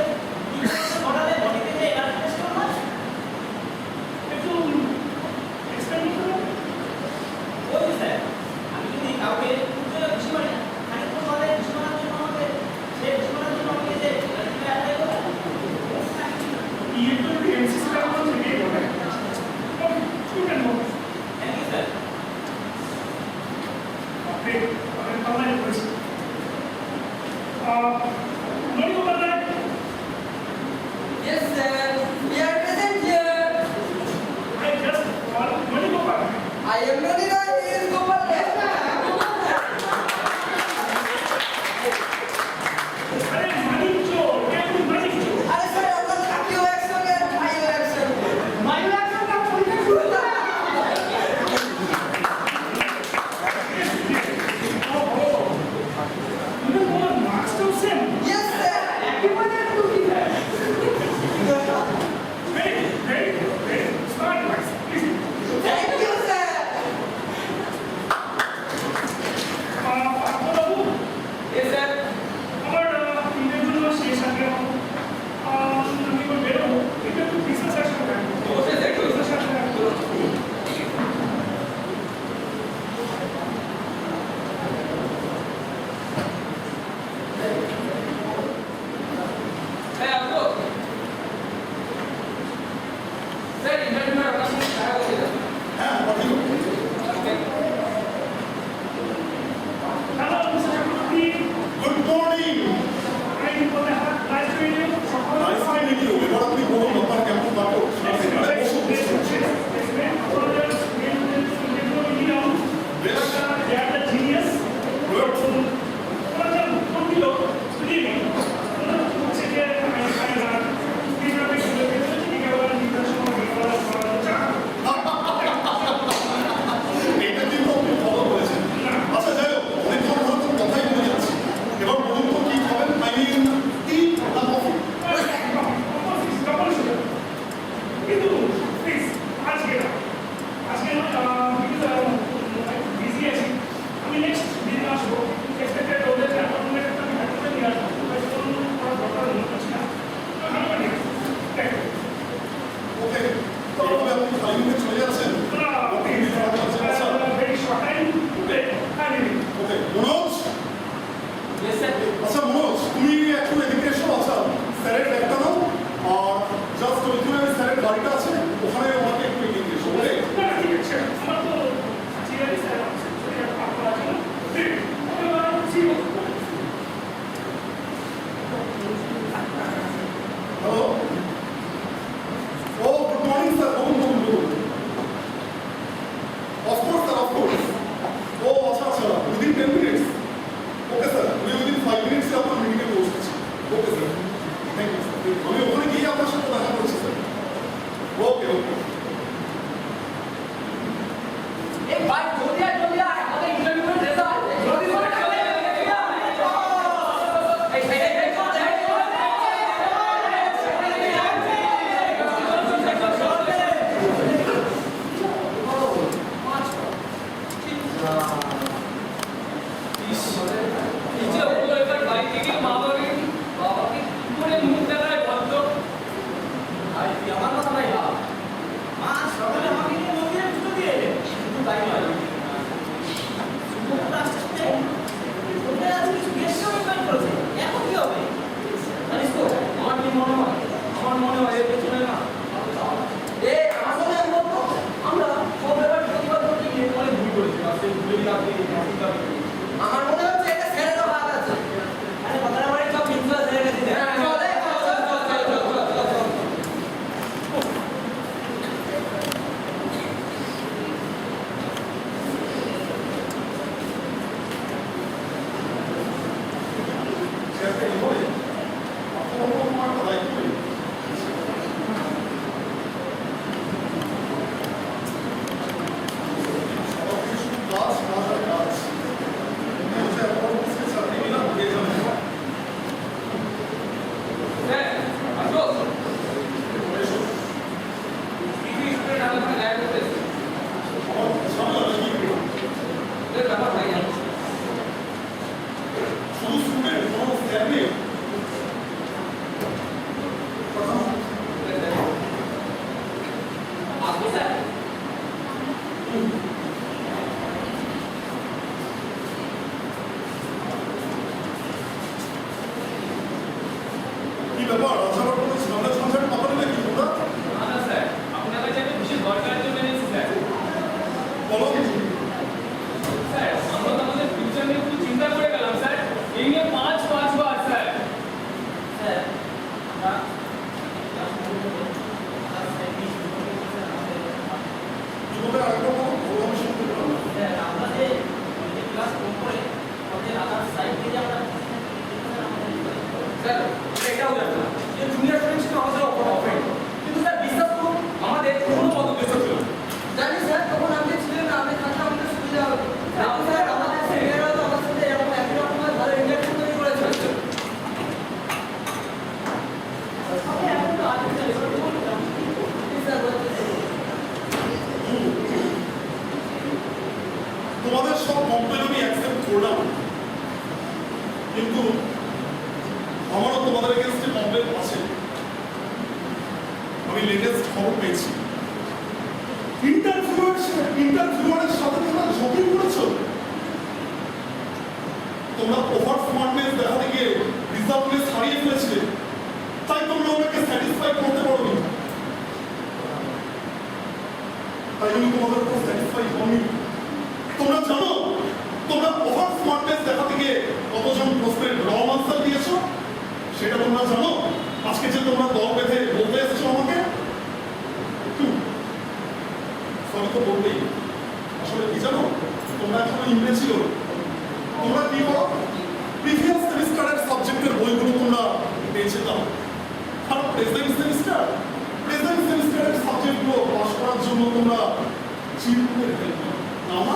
কিছু মডেলে বডিতে যে এনার্জি স্টোর হয় একটু explain করুন। ওই স্যার আমি যদি কাউকে উজ্জ্বল খুশি করি না আমি তো বলে খুশি করার জন্য আমাকে সে খুশি করার জন্য আমাকে যে এনার্জিটা অ্যাপ্লাই করবে ये तो एमसी का काम है ये है। अब स्टूडेंट हो। থ্যাংক ইউ স্যার ओके, अगर पढ़ना है कुछ। नोट को पढ़ना है। Yes, sir. We are present here. I just call note को पढ़ना है। I am Monica. He is Gopal. Yes, ma'am. अरे मानिक चोर, क्या तुम मानिक चोर? अरे सर, आपका खाकी एक्शन या मायो एक्शन? मायो एक्शन का फुल फॉर्म होता है। तुमने बोला master same. Yes, sir. Happy birthday to you. Very smart boys. Please. Thank you, sir. Sir এটাও জানি না যে জুনিয়র স্টুডেন্ট ছিল আমাদের অফেন্ড, কিন্তু স্যার বিশ্বাস করুন আমাদের কোনো পদক্ষেপ ছিল না। জানি স্যার, তখন আপনি ছিলেন না, আপনি থাকলে আমাদের সুবিধা হবে। এখন স্যার আমাদের সিনিয়ররা তো আমার সাথে এরকম একই রকমের ভালো ইন্টারভিউ তৈরি করেছে। স্যার বলতে তোমাদের সব কমপ্লেন আমি অ্যাকসেপ্ট করলাম, কিন্তু আমারও তোমাদের এগেনস্টে কমপ্লেন আছে। আমি লেটেস্ট খবর পেয়েছি, ইন্টারভিউয়ারের সাথে তোমরা ঝুঁকি করেছো। তোমরা ওভার স্মার্টনেস দেখাতে গিয়ে রিজাল্টনেস হারিয়ে ফেলেছিলে, তাই তোমরা ওনাকে স্যাটিসফাই করতে পারোনি। তাই আমি তোমাদের উপর স্যাটিসফাই হইনি। তোমরা জানো তোমরা ওভার স্মার্টনেস দেখাতে গিয়ে কতজন প্রশ্নের রং আনসার দিয়েছো সেটা তোমরা জানো। আজকে যে তোমরা দল বেঁধে বলতে এসেছো আমাকে, সরি তো বলতেই। আসলে কি জানো, তোমরা এখনো ইংরেজি ছিল। তোমরা কি করো, প্রিভিয়াস সেমিস্টারের সাবজেক্টের বইগুলো তোমরা পেয়েছে দাও, আর প্রেজেন্ট সেমিস্টারের সাবজেক্টগুলো পাস করার জন্য তোমরা চিন্তার হেল্প নাও না,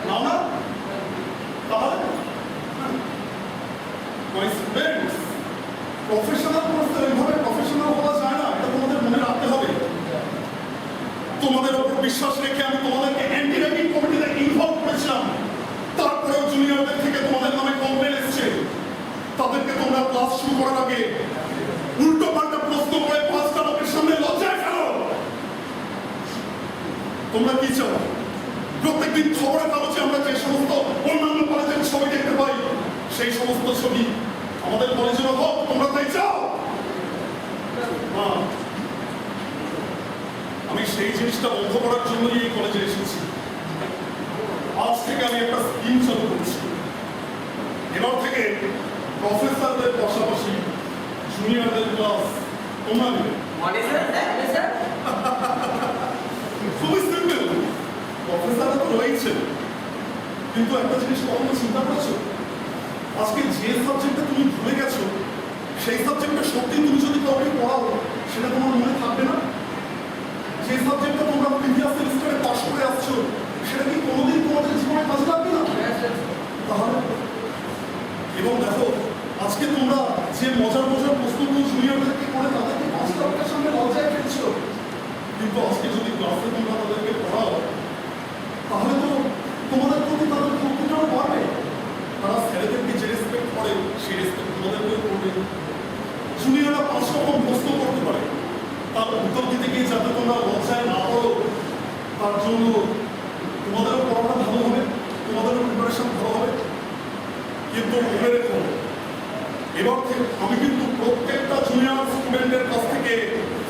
নাও না। তাহলে মাই স্টুডেন্টস, প্রফেশনাল কোর্সে ওইভাবে প্রফেশনাল হওয়া যায় না, এটা তোমাদের মনে রাখতে হবে। তোমাদের উপর বিশ্বাস রেখে আমি তোমাদেরকে অ্যান্টি র্যাগিং কমিটিতে ইনভলভ করেছিলাম, তারপরেও জুনিয়রদের থেকে তোমাদের নামে কমপ্লেন এসেছে। তাদেরকে তোমরা ক্লাস শুরু করার আগে উল্টো পাল্টা প্রশ্ন করে 5টা লোকের সামনে লজ্জায় ফেলো। তোমরা কি চাও, প্রত্যেকদিন খবরের কাগজে আমরা যে সমস্ত অন্যান্য কলেজের ছবি দেখতে পাই, সেই সমস্ত ছবি আমাদের কলেজের হোক, তোমরা তাই চাও? আমি সেই জিনিসটা বন্ধ করার জন্যই এই কলেজে এসেছি। আজ থেকে আমি একটা স্কিম চালু করছি। এবার থেকে প্রফেসরদের পাশাপাশি জুনিয়রদের ক্লাস তোমরা নেবে। মানে স্যার, স্যার খুবই সিম্পল, প্রফেসররা তো রয়েছে, কিন্তু একটা জিনিস কখনো চিন্তা করেছো, আজকে যে সাবজেক্টটা তুমি ভুলে গেছো সেই সাবজেক্টটা সত্যি তুমি যদি কাউকে পড়াও সেটা তোমার মনে থাকবে না। যে সাবজেক্টটা তোমরা প্রিভিয়াস সেমিস্টারে পাস করে আসছো সেটা কি কোনোদিন তোমাদের জীবনে কাজে লাগবে না? তাহলে এবং দেখো, আজকে তোমরা যে মজার প্রশ্নগুলো জুনিয়রদেরকে করে তাদেরকে 5টা লোকের সামনে লজ্জায় ফেলছো, কিন্তু আজকে যদি ক্লাসে তোমরা তাদেরকে পড়াও তাহলে তো তোমাদের প্রতি তাদের ভক্তিটাও বাড়বে। তারা স্যারেদেরকে যে রেসপেক্ট করে সেই রেসপেক্ট তোমাদেরকেও করবে। জুনিয়ররা 5 রকম প্রশ্ন করতে পারে, তার উত্তর দিতে গিয়ে যাতে তোমরা লজ্জায় না পড়ো তার জন্য তোমাদেরও পড়াটা ভালো হবে, তোমাদেরও প্রিপারেশন ভালো হবে। কিন্তু মনে রেখো, এবার থেকে আমি কিন্তু প্রত্যেকটা জুনিয়র স্টুডেন্টের কাছ থেকে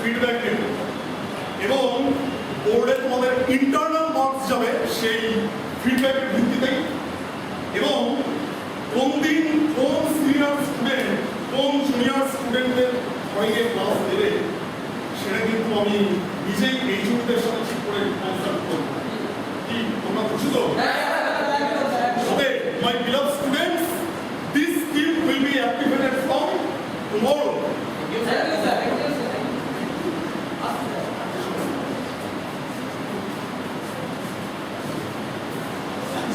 ফিডব্যাক নেব এবং বোর্ডে তোমাদের ইন্টারনাল মার্কস যাবে সেই ফিডব্যাকের ভিত্তিতেই। এবং কোন দিন কোন সিনিয়র স্টুডেন্ট কোন জুনিয়র স্টুডেন্টদের ঘরে ক্লাস দেবে সেটা কিন্তু আমি নিজেই এই জুনিয়রদের সাথে ঠিক করে কনসাল্ট করব। কি তোমরা বুঝছো? তবে my beloved students, this skill will be activated from tomorrow.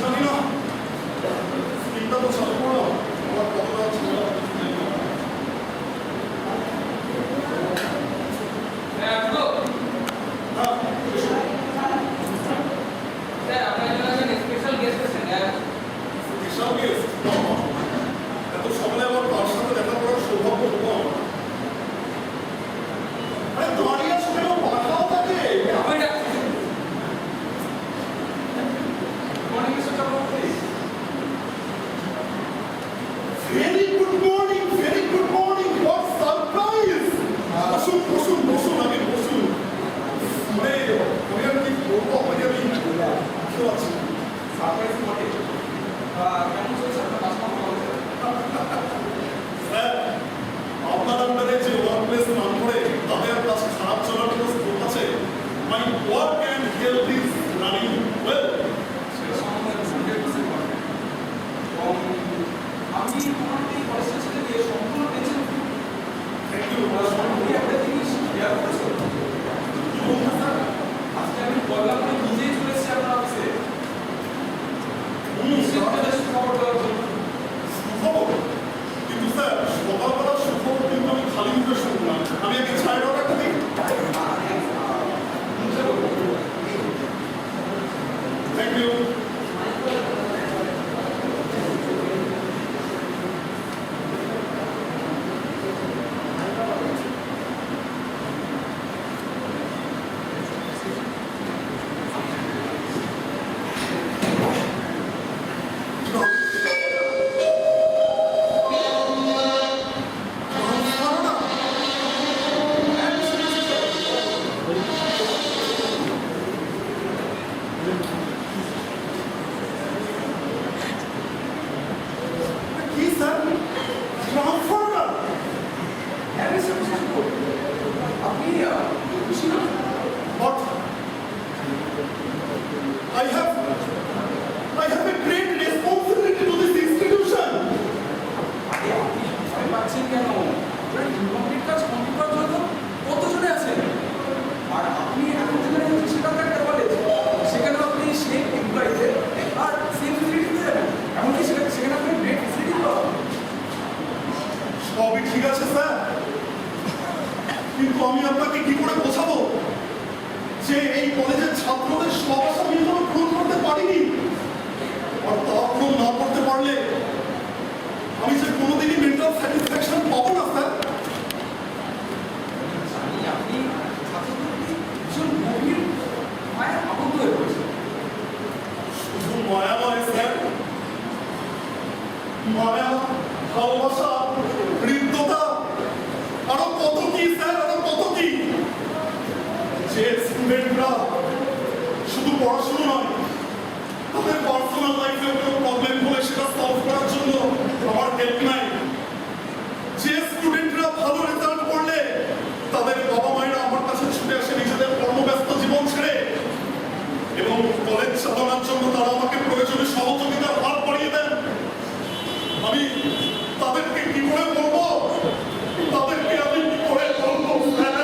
জানি না স্কিলটা তো চালু করো, আমার কতটা ঝামেলা হচ্ছে স্যার আপনার জন্য একটা স্পেশাল গেস্ট আছেন। বিশাল গেস্ট, এত সকালে আবার তার সাথে দেখা করার সৌভাগ্য হলো আমার। আরে দাঁড়িয়ে আছো কেন, পাঠাও তাকে। আমি ডাকছি। Morning mister Chakraborty. Very good morning, very good morning, what surprise. বসুন আগে বসুন। মানে আমি আর কি বলবো, আমি কেউ আছি সারপ্রাইজ বটে। কেমন চলছে আপনার কাজকর্ম? স্যার, আপনার আন্ডারে যে ওয়ার্ক প্লেস রান করে তাদের কাজ খারাপ চলার কোনো স্কোপ আছে? My work and health is running well. সেটা সম্বন্ধে 100% পারবেন। এবং আমি তোমার এই কলেজটা ছেড়ে দিয়ে পারছেন কেন? ইনকমপ্লিট কাজ কমপ্লিট করার জন্য কতজনে আছেন? আর আপনি এখন যেখানে সেটা একটা কলেজ, সেখানে আপনি সেম এমপ্লয়ীদের আর সেম ফেসিলিটি পেয়ে যাবেন। এমনকি সেখানে আপনি গ্রেট ফেসিলিটি পাবেন। সবই ঠিক আছে স্যার, কিন্তু আমি আপনাকে কি করে বোঝাবো যে এই কলেজের ছাত্রদের সব আশা আমি এখনো পূরণ করতে পারিনি? আর তা পূরণ না করতে পারলে আমি যে কোনোদিনই মেন্টাল স্যাটিসফ্যাকশন পাবো না স্যার। জানি আপনি ছাত্রদের প্রতি ভীষণ গভীর মায়া আবদ্ধ হয়ে পড়েছেন। শুধু মায়া নয় স্যার, মায়া, ভালোবাসা, হৃদ্যতা, আরো কত কি স্যার, আরো কত কি। যে স্টুডেন্টরা শুধু পড়াশোনা নয়, তাদের পার্সোনাল লাইফে কোনো প্রবলেম হলে সেটা সলভ করার জন্য আমার হেল্প নাই। যে স্টুডেন্টরা ভালো রেজাল্ট করলে তাদের বাবা মায়েরা আমার কাছে ছুটে আসে নিজেদের কর্মব্যস্ত জীবন ছেড়ে, এবং কলেজ চালানোর জন্য তারা আমাকে প্রয়োজনে সহযোগিতার হাত বাড়িয়ে দেন। আমি তাদেরকে কি করে বলবো, তাদেরকে আমি কি করে বলবো স্যার?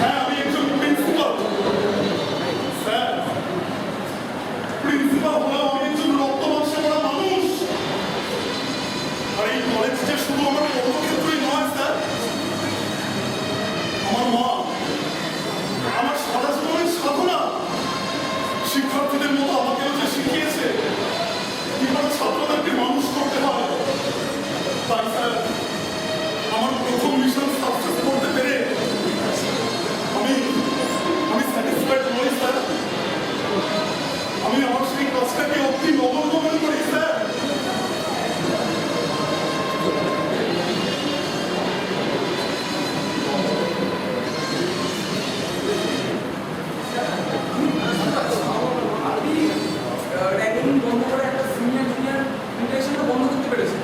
হ্যাঁ, আমি একজন প্রিন্সিপাল স্যার। প্রিন্সিপাল হলেও আমি একজন রক্ত মাংসে পড়া মানুষ। আর এই কলেজ যে শুধু আমার কর্মক্ষেত্রই নয় স্যার, আমার মা, আমার সারা জীবনের সাধনা। শিক্ষার্থীদের মতো আমাকেও যে শিখিয়েছে কিভাবে ছাত্রদেরকে মানুষ করতে হয়। তাই স্যার, আমার প্রথম মিশন সাকসেস করতে পেরে আমি স্যাটিসফাইড নই স্যার। আমি আমার সেই কাজটাকে অতি নগণ্য মনে করি স্যার। আপনি র্যাগিং বন্ধ করে একটা সিনিয়র জুনিয়র ইন্টারেকশনটা বন্ধ করতে পেরেছেন।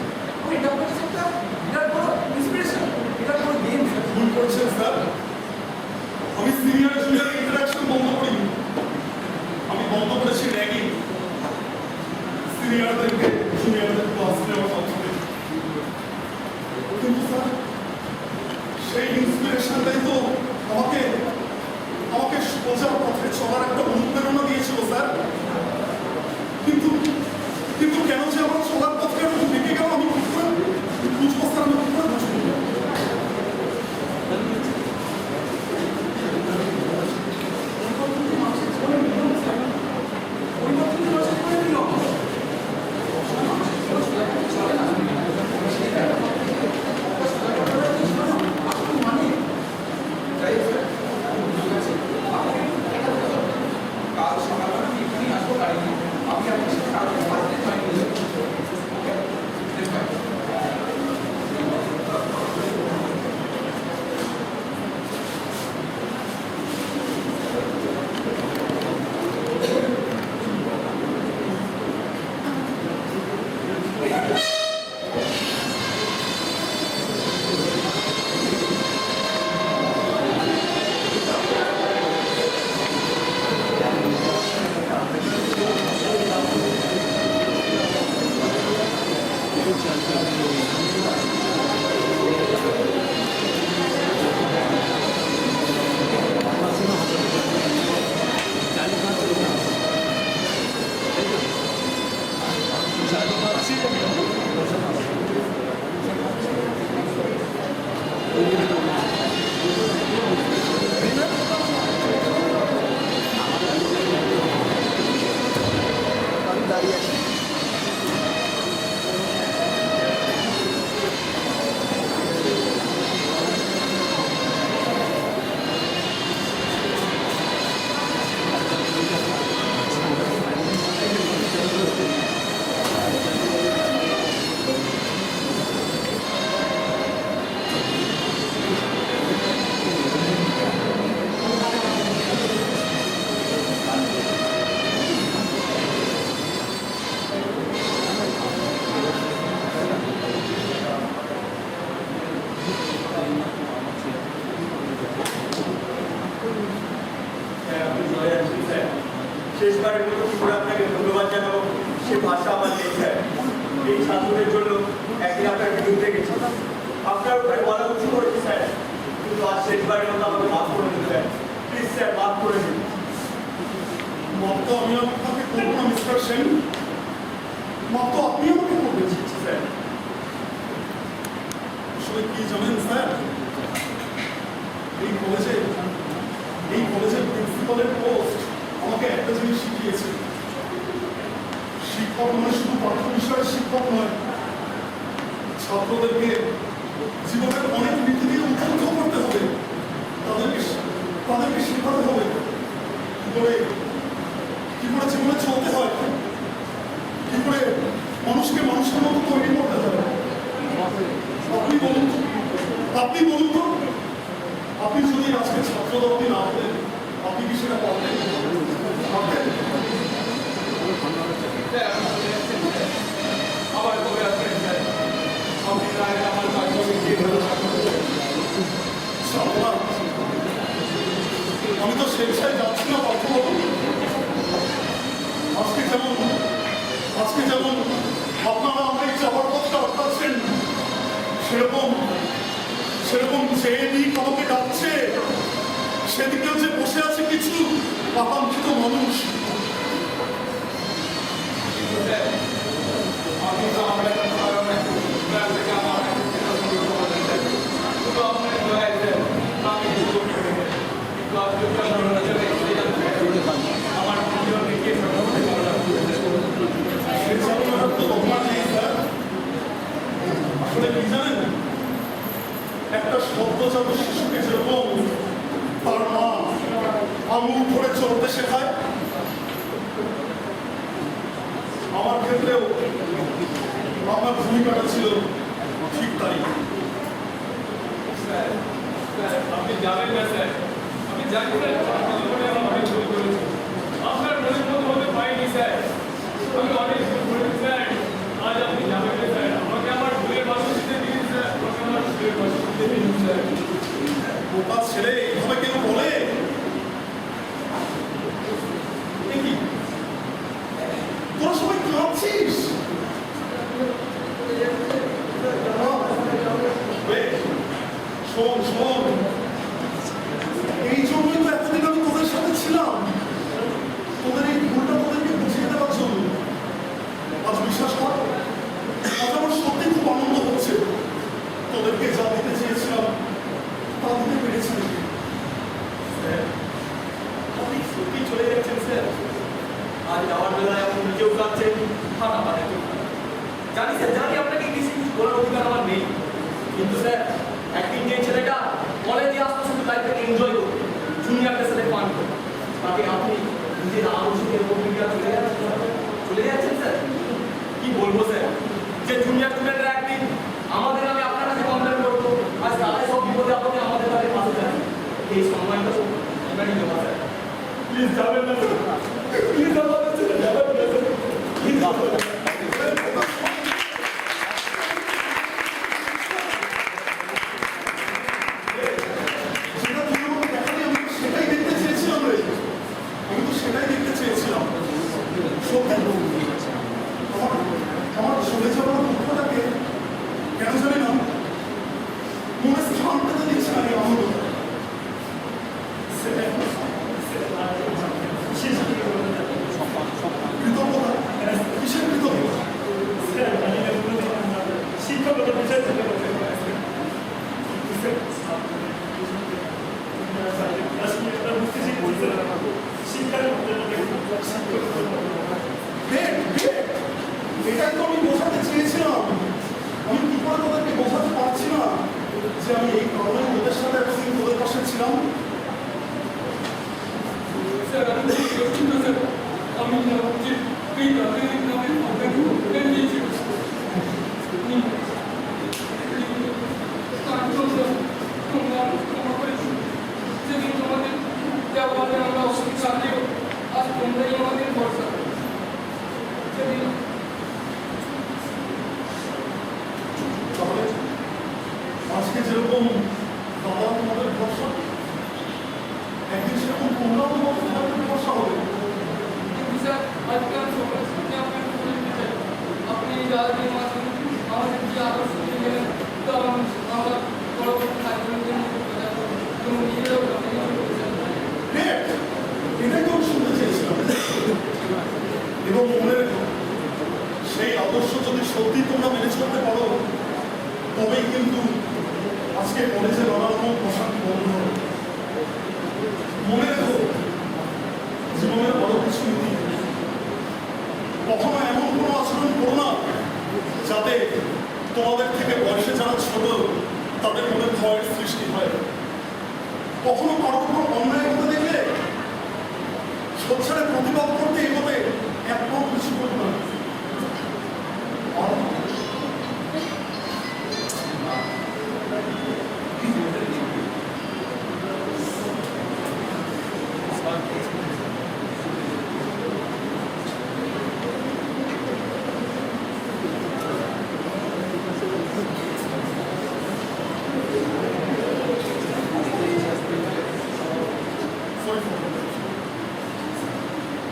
এটা আপনার কাছে একটা বিরাট বড় ইন্সপিরেশন, বিরাট বড় গেম। ভুল করছেন স্যার, আমি সিনিয়র জুনিয়র ইন্টারাকশন বন্ধ করিনি। আমি বন্ধ করেছি র্যাগিং, সিনিয়রদেরকে জুনিয়রদের ক্লাস নেওয়ার মাধ্যমে। কিন্তু স্যার, সেই ইন্সপিরেশনটাই তো আমাকে আমাকে সোজা পথে চলার একটা অনুপ্রেরণা দিয়েছিল স্যার। কিন্তু কিন্তু কেন যে আমার চলার পথে ভেঙে গেল আমি কি করে বুঝবো স্যার? আমি কি করে বুঝবো? পরিবর্তন তো মানুষের জীবনের নিয়ম স্যার। পরিবর্তন তো মানুষের জীবনের নিয়ম। মানুষের জীবন চলে সে ভাষা আমার নেই স্যার। এই ছাত্রদের জন্য একদিন আপনার বিরুদ্ধে গেছি, আপনার উপরে বলা উচিত করেছি স্যার, কিন্তু আজ শেষবারের মতো আমাকে মাফ করে দিন স্যার। প্লিজ স্যার, মাফ করে দিন। মাপ তো আমি আপনাকে করবো না মিস্টার সেন, মাপ তো আপনি আমাকে করবেন। স্যার, আসলে কি জানেন স্যার, এই কলেজের প্রিন্সিপালের পোস্ট আমাকে একটা জিনিস শিখিয়েছে, শিক্ষক মানে শুধু পাঠ্য বিষয়ের শিক্ষক নয়, ছাত্রদেরকে জীবনের অনেক নীতি দিয়ে উদ্বুদ্ধ করতে হবে, তাদেরকে শেখাতে হবে কি করে জীবনে চলতে হয়, কি করে মানুষকে মানুষের মতো তৈরি করতে হয়। আপনি বলুন তো, আপনি যদি আজকে ছাত্রদলটি না হতেন, আপনি কি সেটা পারতেন? আবার কবে আসবেন স্যার? আপনি না এলে আমার কাজটাকে কে ধরে রাখবে? সাবধান, আমি তো স্বেচ্ছায় যাচ্ছি না পার্থ বাবু। আজকে যেমন আপনারা আমার এই যাওয়ার পথটা আটকাচ্ছেন, সেরকম যে দিক আমাকে ডাকছে, সেদিকেও যে বসে আছে কিছু আকাঙ্ক্ষিত মানুষ। আপনি তো আমার একটা কারণে ব্যাগ থেকে আমার শুধু আপনার দয়া স্যার, আমি কিছু করতে পারি না। কিন্তু আজকে আমার জীবনকে কে সমাধান করবে? সে চালনার তো দরকার নেই স্যার। আসলে কি জানেন, একটা শব্দজাত শিশুকে যেরকম তার মা আঙুল ধরে চলতে শেখায়, আমার ক্ষেত্রেও আপনার ভূমিকাটা ছিল ঠিক তাই। স্যার, আপনি যাবেন না স্যার, আমি জানি স্যার, আপনার জীবনে আমি অনেক ভুল করেছি, আপনার মনের মতো হতে পারিনি স্যার, আমি অনেক ভুল করেছি স্যার। আজ আপনি যাবেন না স্যার, আমাকে আমার ভুলের বাসন দিতে দিন স্যার, আমাকে আমার ভুলের বাসন দিতে দিন স্যার। বোকা ছেলে এইভাবে কেউ বলে? এ কি, তোরা সবাই কাঁদছিস? শোন, এই জন্যই তো এতদিন আমি তোদের সাথে ছিলাম, তোদের এই ভুলটা তোদেরকে বুঝিয়ে দেওয়ার জন্য। আজ বিশ্বাস কর, আজ আমার সত্যি খুব আনন্দ হচ্ছে, তোদেরকে যা দিতে চেয়েছিলাম তা দিতে পেরেছি। স্যার, আপনি সত্যি চলে যাচ্ছেন স্যার? আর যাওয়ার বেলায় আপনি নিজেও কাঁদছেন, আর আমাদের জানি স্যার, জানি আপনাকে কিছু বলার অধিকার আমার নেই, কিন্তু স্যার একদিন যে ছেলেটা কলেজে আসতো শুধু লাইফটাকে এনজয় করতো, জুনিয়রদের সাথে ফান করতো, তাকে আপনি নিজের আদর্শকে প্রক্রিয়া চলে যাচ্ছেন স্যার। কি বলবো স্যার, যে জুনিয়র স্টুডেন্টরা একদিন আমাদের নামে আপনার কাছে কমপ্লেন করতো, আজ তারাই সব বিপদে আপদে আমাদের তাদের পাশে যায়। এই সম্মানটা তো আমরা নিতে পারি স্যার। প্লিজ যাবেন না স্যার, প্লিজ আমাদের ছেলে যাবেন না স্যার, প্লিজ যাবেন না। যেটা তুই আমাকে দেখালি, আমি তো সেটাই দেখতে চেয়েছিলাম রে, আমি তো সেটাই দেখতে চেয়েছিলাম। সত্যি আমার চলে যাওয়ার দুঃখটাকে কেন জানি না মনে স্থান পেতে দিচ্ছে না এই আনন্দটা। কৃতজ্ঞতা? কিসের কৃতজ্ঞতা? শিক্ষকতা বিষয় থেকে এটাই তো আমি বোঝাতে চেয়েছিলাম। আমি কি করে তোদেরকে বোঝাতে পারছি না যে আমি এই কারণে তোদের সাথে এতদিন তোদের পাশে ছিলাম। স্যার, আমি স্যার, আমি ভাবছি এই রাতের নামে আপনাকে কমপ্লেন দিয়েছি। যেদিন তোমাদের ব্যবহারে আমরা অসুবিধা দিও, আজ তোমরাই আমাদের ভরসা। সেদিন তাহলে আজকে যেরকম দাদা তোমাদের ভরসা, একদিন সেরকম তোমরাও তোমাদের ভরসা হবে। কিন্তু স্যার, আজকাল সবার সাথে আপনার রাজনীতি মাঝে আমাদের যে আদর্শ দিলেন তো আমরা পরবর্তী কার্যক্রমের জন্য এবং নিজেরাও Correct. এটাই তো আমি শুনতে চেয়েছিলাম। এবং মনে রেখো, সেই আদর্শ যদি সত্যি তোমরা মেনে চলতে পারো তবেই কিন্তু আজকে কলেজে নানা রকম পোশাক বন্ধ হবে। মনে রেখো, জীবনের বড় কিছু নীতি, কখনো এমন কোনো আচরণ করো না যাতে তোমাদের থেকে বয়সে যারা ছোট তাদের মনে ভয়ের সৃষ্টি হয়। কখনো কারোর উপর অন্যায় হতে দেখলে সোচ্চারে প্রতিবাদ করতে এগোতে একদম কিছু করবে না। আর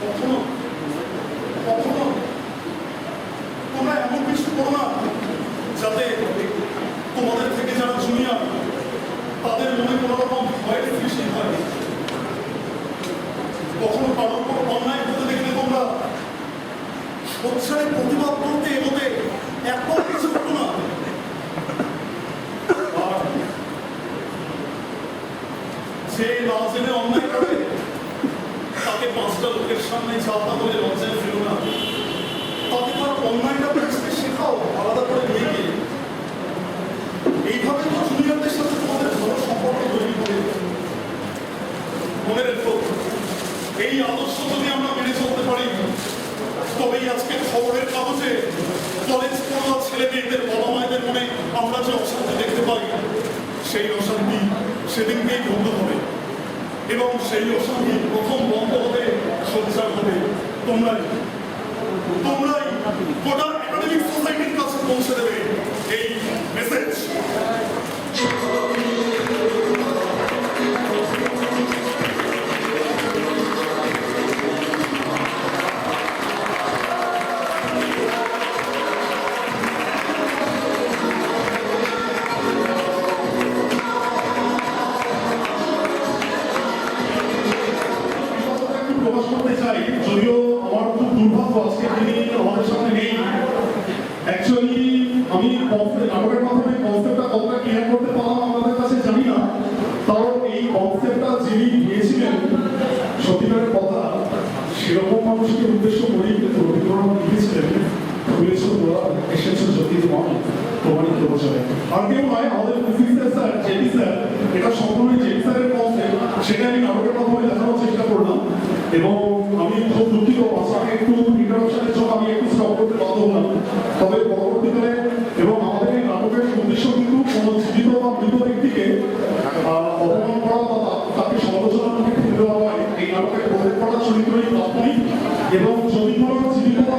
কখনো কখনো তোমরা এমন কিছু করো না যাতে তোমাদের থেকে যারা জুনিয়র তাদের মনে কোনো রকম ভয়ের সৃষ্টি হয়। কখনো কারোর উপর অন্যায় হতে দেখলে তোমরা সোচ্চারে প্রতিবাদ করতে এগোতে একদম কিছু করো না। আর যে না জেনে অন্যায় করে তাকে পাঁচটা লোকের সামনে চাপা করে লজ্জায় ফেলো না। তাকে তার অন্যায়টা বুঝতে শেখাও আলাদা করে নিয়ে গিয়ে। এইভাবে তো জুনিয়রদের সাথে তোমাদের ভালো সম্পর্ক তৈরি করে। মনে রেখো, এই আদর্শ যদি আমরা মেনে চলতে পারি তবেই আজকে খবরের কাগজে কলেজ পড়ুয়া ছেলে মেয়েদের বাবা মায়েদের মনে আমরা যে অশান্তি দেখতে পাই সেই অশান্তি সেদিনকেই বন্ধ হবে। এবং সেই অশান্তি প্রথম বন্ধ হবে সোচ্চার হবে তোমরাই গোটা একাডেমিক সোসাইটির কাছে পৌঁছে দেবে এই মেসেজ। প্রকাশ করতে চাই, যদিও আমার খুব দুর্ভাগ্য আজকে তিনি আমাদের সামনে নেই। অ্যাকচুয়ালি আমি নাটকের মাধ্যমে কনসেপ্টটা কতটা ক্লিয়ার করতে পারলাম আমাদের কাছে জানি না। তাও এই কনসেপ্টটা যিনি দিয়েছিলেন সত্যিকারের কথা সেরকম মানুষকে উদ্দেশ্য করেই কিন্তু রবীন্দ্রনাথ লিখেছিলেন, ফুলেছ তোরা এসেছ জ্যোতির্ময় প্রমাণিত বছরে। আর কেউ নয়, আমাদের ফিজিক্সের স্যার জেপি স্যার। এটা সম্পূর্ণ জেপি স্যারের কনসেপ্ট, সেটা আমি নাটকের মাধ্যমে দেখানোর চেষ্টা করলাম। এবং আমি খুব দুঃখিত আজকে একটু ইন্টারাপশনের জন্য আমি একটু স্টপ করতে বাধ্য হলাম। তবে পরবর্তীকালে এবং আমাদের এই নাটকের উদ্দেশ্য কিন্তু কোনো জীবিত বা মৃত ব্যক্তিকে অপমান করা বা তাকে সমালোচনার মুখে তুলে দেওয়া হয়। এই নাটকের প্রত্যেক কটা চরিত্রই কাল্পনিক এবং যদি কোনো জীবিত বা